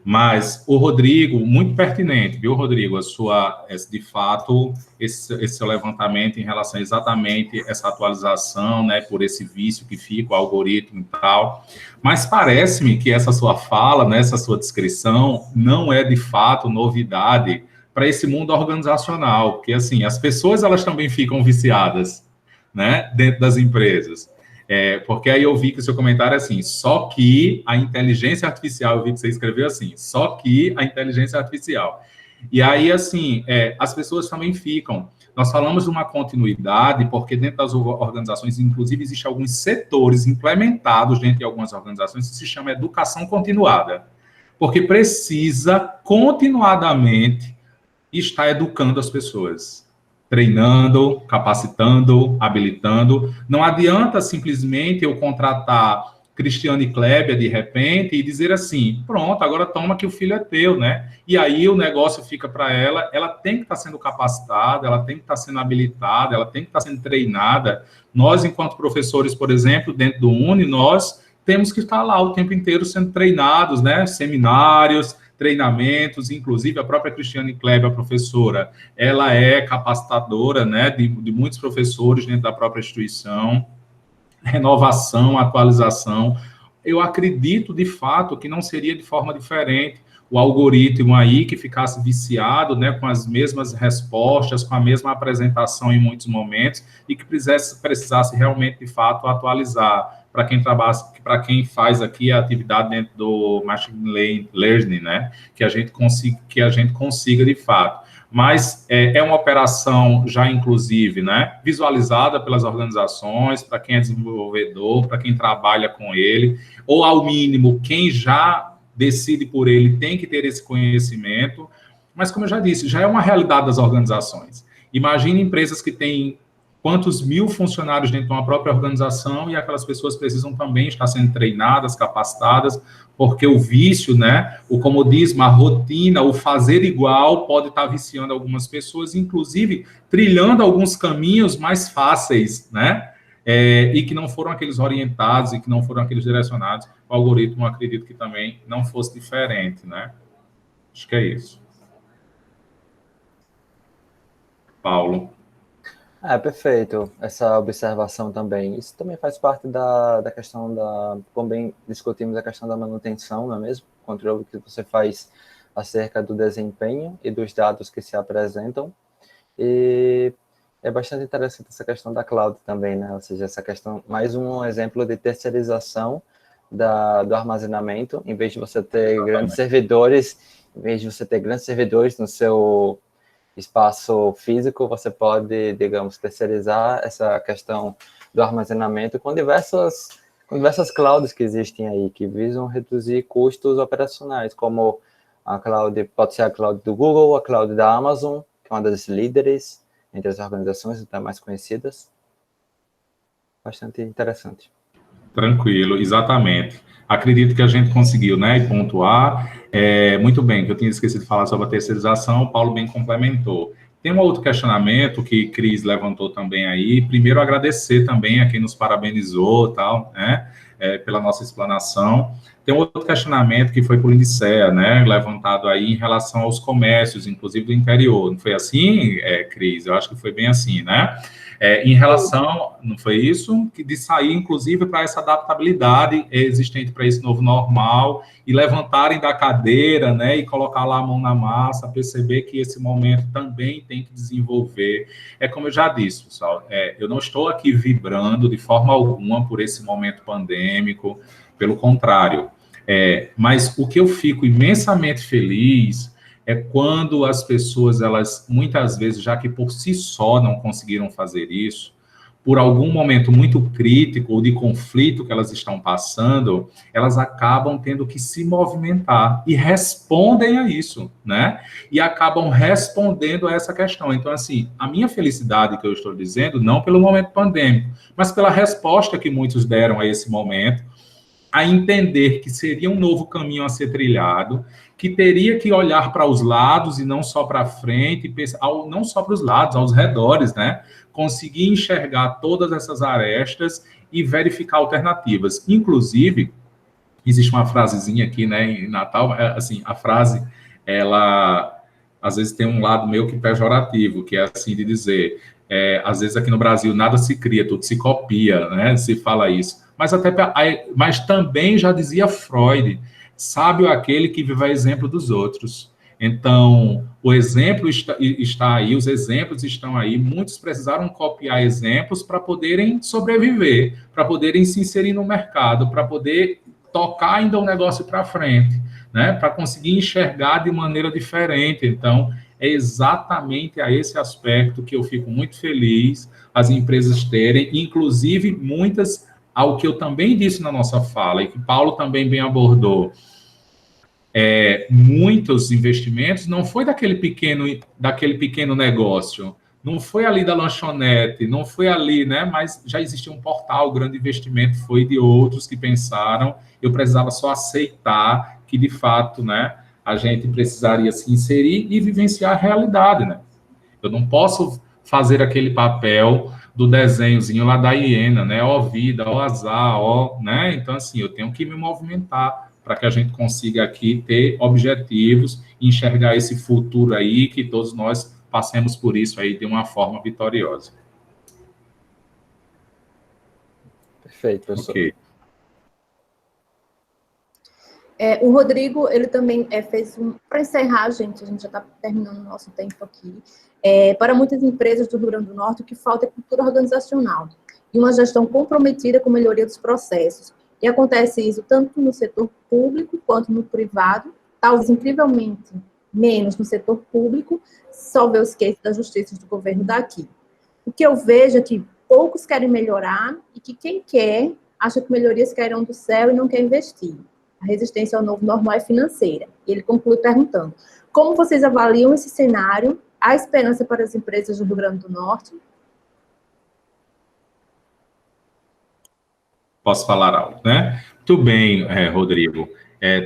Mas o Rodrigo, muito pertinente, viu, Rodrigo? De fato, esse seu levantamento em relação a exatamente essa atualização, né, por esse vício que fica, o algoritmo e tal. Mas parece-me que essa sua fala, né, essa sua descrição, não é de fato novidade para esse mundo organizacional, porque, assim, as pessoas, elas também ficam viciadas, né, dentro das empresas. Porque aí eu vi que o seu comentário é assim, só que a inteligência artificial, eu vi que você escreveu assim, só que a inteligência artificial. E aí, assim, as pessoas também ficam. Nós falamos de uma continuidade, porque dentro das organizações, inclusive, existem alguns setores implementados dentro de algumas organizações que se chama educação continuada. Porque precisa continuadamente estar educando as pessoas. Treinando, capacitando, habilitando. Não adianta simplesmente eu contratar Cristiane Kleber, de repente, e dizer assim, pronto, agora toma que o filho é teu, né? E aí o negócio fica para ela tem que estar sendo capacitada, ela tem que estar sendo habilitada, ela tem que estar sendo treinada. Nós, enquanto professores, por exemplo, dentro do Uni, nós temos que estar lá o tempo inteiro sendo treinados, né? Seminários, treinamentos, inclusive a própria Cristiane Kleber, a professora, ela é capacitadora, né, de muitos professores dentro da própria instituição, renovação, atualização. Eu acredito, de fato, que não seria de forma diferente o algoritmo aí que ficasse viciado, né, com as mesmas respostas, com a mesma apresentação em muitos momentos, e que precisasse realmente, de fato, atualizar para quem trabalha, para quem faz aqui a atividade dentro do Machine Learning, né, que a gente consiga, de fato. Mas é uma operação já, inclusive, né, visualizada pelas organizações, para quem é desenvolvedor, para quem trabalha com ele, ou, ao mínimo, quem já decide por ele tem que ter esse conhecimento. Mas, como eu já disse, já é uma realidade das organizações. Imagine empresas que têm quantos mil funcionários dentro de uma própria organização, e aquelas pessoas precisam também estar sendo treinadas, capacitadas, porque o vício, né, o comodismo, a rotina, o fazer igual pode estar viciando algumas pessoas, inclusive trilhando alguns caminhos mais fáceis, né, e que não foram aqueles orientados e que não foram aqueles direcionados. O algoritmo, eu acredito que também não fosse diferente, né? Acho que é isso. Paulo. Perfeito, essa observação também. Isso também faz parte da questão como bem discutimos a questão da manutenção, não é mesmo? O controle que você faz acerca do desempenho e dos dados que se apresentam. E é bastante interessante essa questão da cloud também, né? Ou seja, essa questão, mais um exemplo de terceirização do armazenamento, em vez de você ter grandes servidores, no seu espaço físico, você pode, digamos, terceirizar essa questão do armazenamento com diversas clouds que existem aí, que visam reduzir custos operacionais, como a cloud, pode ser a cloud do Google, a cloud da Amazon, que é uma das líderes entre as organizações mais conhecidas. Bastante interessante. Tranquilo, exatamente. Acredito que a gente conseguiu, né, pontuar. Muito bem, que eu tinha esquecido de falar sobre a terceirização, o Paulo bem complementou. Tem um outro questionamento que Cris levantou também aí. Primeiro, agradecer também a quem nos parabenizou, tal, né, pela nossa explanação. Tem um outro questionamento que foi por Licea, né, levantado aí em relação aos comércios, inclusive do interior. Não foi assim, Cris? Eu acho que foi bem assim, né? Em relação, não foi isso? De sair, inclusive, para essa adaptabilidade existente para esse novo normal e levantarem da cadeira, né, e colocar lá a mão na massa, perceber que esse momento também tem que desenvolver. Como eu já disse, pessoal, eu não estou aqui vibrando de forma alguma por esse momento pandêmico, pelo contrário. Mas o que eu fico imensamente feliz é quando as pessoas, elas, muitas vezes, já que por si só não conseguiram fazer isso, por algum momento muito crítico ou de conflito que elas estão passando, elas acabam tendo que se movimentar e respondem a isso, né? E acabam respondendo a essa questão. Então, assim, a minha felicidade que eu estou dizendo, não pelo momento pandêmico, mas pela resposta que muitos deram a esse momento, a entender que seria um novo caminho a ser trilhado, que teria que olhar para os lados e não só para frente, não só para os lados, aos redores, né? Conseguir enxergar todas essas arestas e verificar alternativas. Inclusive, existe uma frasezinha aqui, né, em Natal, assim, a frase, ela, às vezes, tem um lado meio que pejorativo, que é assim de dizer, às vezes aqui no Brasil nada se cria, tudo se copia, né, se fala isso. Mas também já dizia Freud, sábio aquele que vive a exemplo dos outros. Então, o exemplo está aí, os exemplos estão aí, muitos precisaram copiar exemplos para poderem sobreviver, para poderem se inserir no mercado, para poder tocar ainda o negócio para frente, né? Para conseguir enxergar de maneira diferente. Então, é exatamente a esse aspecto que eu fico muito feliz as empresas terem, inclusive muitas, ao que eu também disse na nossa fala, e que Paulo também bem abordou, muitos investimentos não foi daquele pequeno negócio, não foi ali da lanchonete, não foi ali, né? Mas já existia um portal, o grande investimento foi de outros que pensaram, eu precisava só aceitar que, de fato, né, a gente precisaria se inserir e vivenciar a realidade, né? Eu não posso fazer aquele papel do desenhozinho lá da hiena, né? Ó vida, ó azar, ó, né? Então, assim, eu tenho que me movimentar para que a gente consiga aqui ter objetivos e enxergar esse futuro aí, que todos nós passemos por isso aí de uma forma vitoriosa. Perfeito, professor. Ok. O Rodrigo, ele também fez para encerrar, gente, a gente já está terminando o nosso tempo aqui. Para muitas empresas do Rio Grande do Norte, o que falta é cultura organizacional e uma gestão comprometida com a melhoria dos processos. E acontece isso tanto no setor público quanto no privado, talvez incrivelmente menos no setor público, só ver os cases da justiça do governo daqui. O que eu vejo é que poucos querem melhorar e que quem quer acha que melhorias cairão do céu e não quer investir. A resistência ao novo normal é financeira. E ele conclui perguntando: como vocês avaliam esse cenário? Há esperança para as empresas do Rio Grande do Norte? Posso falar algo, né? Muito bem, Rodrigo.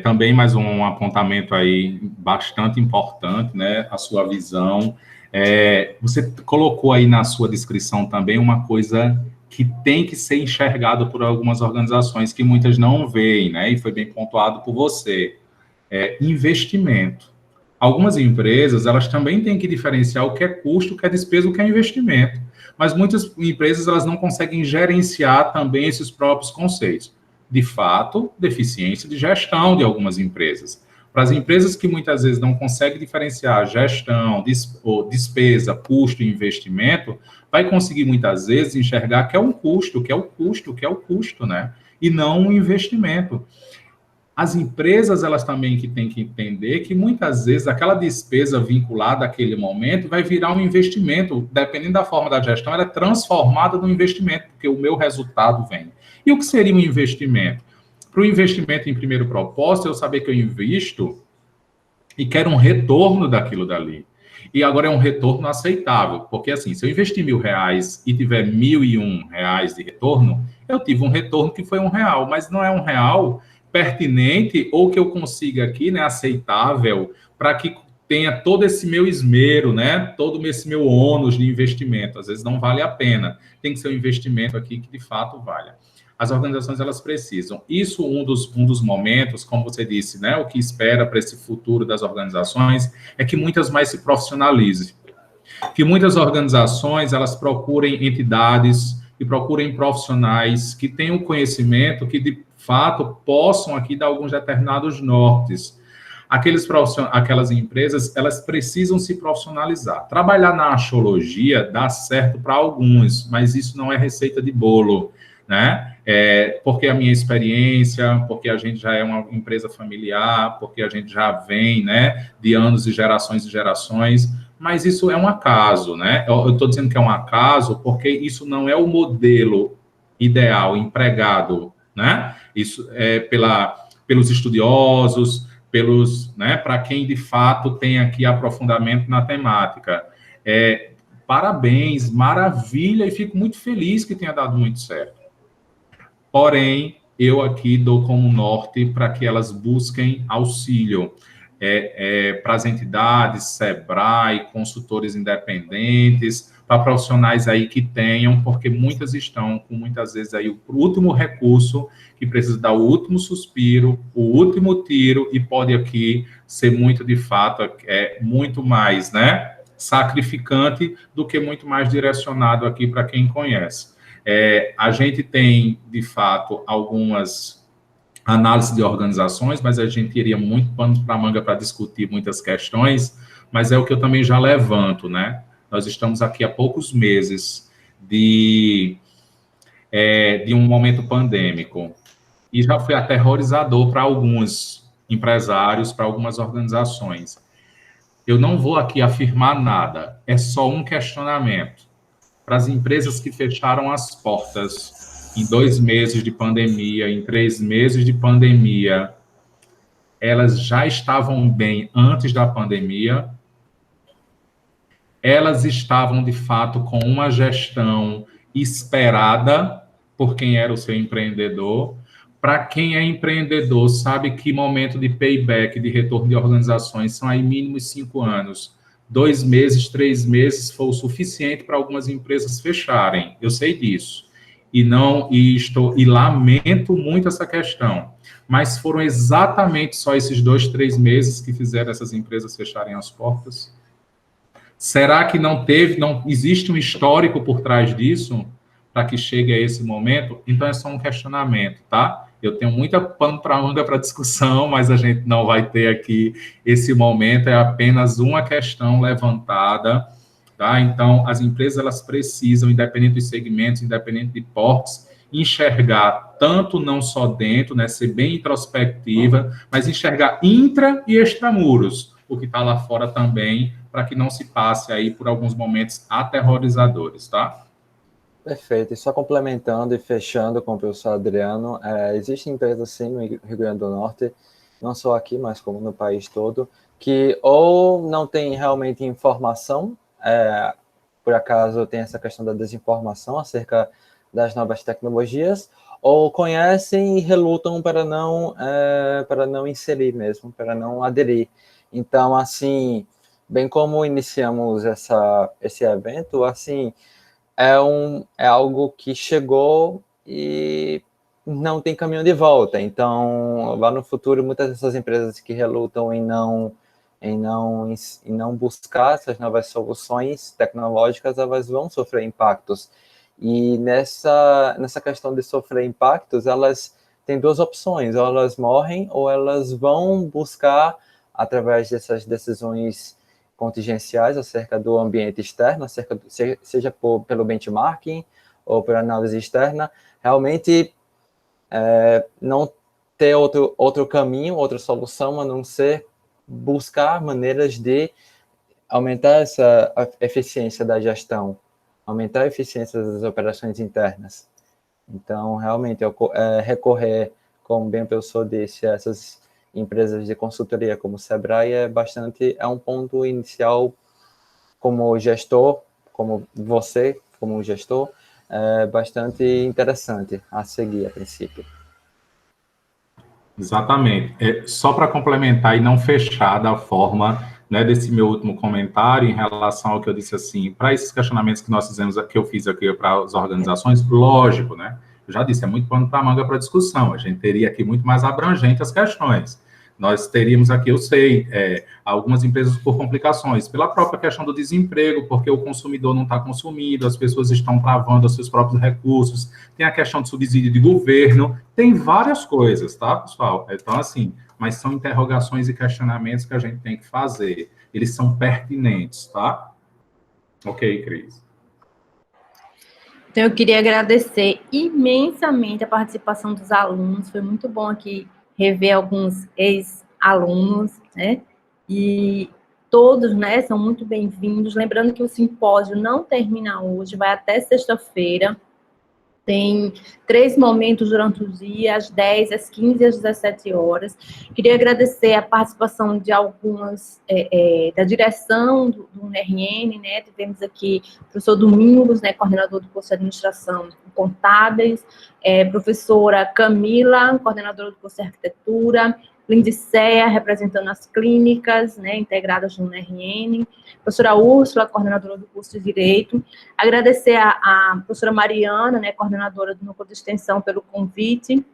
Também mais um apontamento aí bastante importante, né? A sua visão. Você colocou aí na sua descrição também uma coisa que tem que ser enxergado por algumas organizações que muitas não veem, né? E foi bem pontuado por você. Investimento. Algumas empresas, elas também têm que diferenciar o que é custo, o que é despesa, o que é investimento. Mas muitas empresas, elas não conseguem gerenciar também esses próprios conceitos. De fato, deficiência de gestão de algumas empresas. Para as empresas que muitas vezes não conseguem diferenciar gestão, despesa, custo e investimento, vai conseguir muitas vezes enxergar que é um custo, que é o custo, que é o custo, né? E não um investimento. As empresas, elas também que têm que entender que muitas vezes aquela despesa vinculada àquele momento vai virar um investimento, dependendo da forma da gestão, ela é transformada num investimento, porque o meu resultado vem. E o que seria um investimento? Para o investimento em primeiro propósito, eu saber que eu invisto e quero um retorno daquilo dali. E agora é um retorno aceitável, porque assim, se eu investir R$1.000 e tiver R$1.001 de retorno, eu tive um retorno que foi R$1, mas não é R$1 pertinente ou que eu consiga aqui, né, aceitável, para que tenha todo esse meu esmero, né, todo esse meu ônus de investimento. Às vezes não vale a pena. Tem que ser um investimento aqui que de fato valha. As organizações, elas precisam. Isso, um dos momentos, como você disse, né, o que espera para esse futuro das organizações é que muitas mais se profissionalizem. Que muitas organizações, elas procurem entidades e procurem profissionais que tenham conhecimento, que de fato possam aqui dar alguns determinados nortes. Aquelas empresas, elas precisam se profissionalizar. Trabalhar na axiologia dá certo para alguns, mas isso não é receita de bolo, né? Porque a minha experiência, porque a gente já é uma empresa familiar, porque a gente já vem, né, de anos e gerações, mas isso é um acaso, né? Eu estou dizendo que é um acaso porque isso não é o modelo ideal empregado, né? Isso é pelos estudiosos, né, para quem de fato tem aqui aprofundamento na temática. Parabéns, maravilha, e fico muito feliz que tenha dado muito certo. Porém, eu aqui dou como norte para que elas busquem auxílio para as entidades, SEBRAE, consultores independentes, para profissionais aí que tenham, porque muitas estão com, muitas vezes, aí o último recurso, que precisa dar o último suspiro, o último tiro, e pode aqui ser muito, de fato, muito mais, né, sacrificante do que muito mais direcionado aqui para quem conhece. A gente tem, de fato, algumas análises de organizações, mas a gente teria muito pano para manga para discutir muitas questões, mas é o que eu também já levanto, né? Nós estamos aqui há poucos meses de um momento pandêmico, e já foi aterrorizador para alguns empresários, para algumas organizações. Eu não vou aqui afirmar nada, é só um questionamento. Para as empresas que fecharam as portas em 2 meses de pandemia, em 3 meses de pandemia, elas já estavam bem antes da pandemia? elas estavam, de fato, com uma gestão esperada por quem era o seu empreendedor. Para quem é empreendedor, sabe que momento de payback, de retorno de organizações, são aí mínimos 5 anos. 2 meses, 3 meses foi o suficiente para algumas empresas fecharem. Eu sei disso. E lamento muito essa questão. Mas foram exatamente só esses 2, 3 meses que fizeram essas empresas fecharem as portas? Será que não existe um histórico por trás disso para que chegue a esse momento? Então é só um questionamento, tá? Eu tenho muita pano para manga para discussão, mas a gente não vai ter aqui esse momento, é apenas uma questão levantada, tá? Então, as empresas, elas precisam, independente dos segmentos, independente de portes, enxergar tanto não só dentro, né, ser bem introspectiva, mas enxergar intra e extramuros, o que está lá fora também, para que não se passe aí por alguns momentos aterrorizadores, tá? Perfeito. E só complementando e fechando com o professor Adriano, existem empresas, sim, no Rio Grande do Norte, não só aqui, mas como no país todo, que ou não tem realmente informação, por acaso tem essa questão da desinformação acerca das novas tecnologias, ou conhecem e relutam para não inserir mesmo, para não aderir. Então, assim, bem como iniciamos esse evento, assim, é algo que chegou e não tem caminho de volta. Então, lá no futuro, muitas dessas empresas que relutam em não buscar essas novas soluções tecnológicas, elas vão sofrer impactos. E nessa questão de sofrer impactos, elas têm duas opções: ou elas morrem, ou elas vão buscar, através dessas decisões contingenciais acerca do ambiente externo, seja pelo benchmarking ou por análise externa, realmente não ter outro caminho, outra solução, a não ser buscar maneiras de aumentar a eficiência da gestão, aumentar a eficiência das operações internas. Então, realmente, recorrer, como bem o professor disse, a essas empresas de consultoria como o Sebrae é um ponto inicial como gestor, como você, como gestor, bastante interessante a seguir a princípio. Exatamente. Só para complementar e não fechar da forma, né, desse meu último comentário em relação ao que eu disse assim, para esses questionamentos que nós fizemos, que eu fiz aqui para as organizações, lógico, né? Eu já disse, é muito pano para manga para discussão. A gente teria aqui muito mais abrangente as questões. Nós teríamos aqui, eu sei, algumas empresas por complicações, pela própria questão do desemprego, porque o consumidor não está consumindo, as pessoas estão travando os seus próprios recursos, tem a questão de subsídio de governo, tem várias coisas, tá, pessoal? Então, assim, mas são interrogações e questionamentos que a gente tem que fazer. Eles são pertinentes, tá? Ok, Cris. Então, eu queria agradecer imensamente a participação dos alunos. Foi muito bom aqui rever alguns ex-alunos, né? E todos, né, são muito bem-vindos. Lembrando que o simpósio não termina hoje, vai até sexta-feira. Tem 3 momentos durante o dia, às 10, às 15 e às 17 horas. Queria agradecer a participação de algumas, da direção do UniRN, né? Tivemos aqui o professor Domingos, né, coordenador do curso de Administração Contábeis, professora Camila, coordenadora do curso de Arquitetura, Lindicea, representando as clínicas, né, integradas no UniRN, professora Úrsula, coordenadora do curso de Direito. Agradecer a professora Mariana, né, coordenadora do Núcleo de Extensão, pelo convite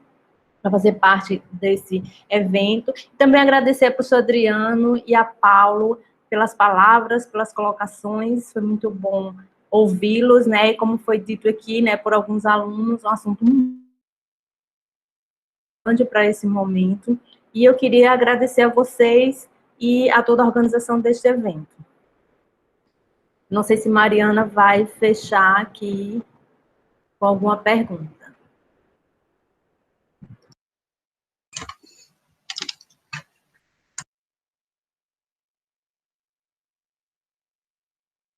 para fazer parte desse evento. Também agradecer a professor Adriano e a Paulo pelas palavras, pelas colocações, foi muito bom ouvi-los, né, e como foi dito aqui, né, por alguns alunos, um assunto muito grande para esse momento. E eu queria agradecer a vocês e a toda a organização deste evento. Não sei se Mariana vai fechar aqui com alguma pergunta.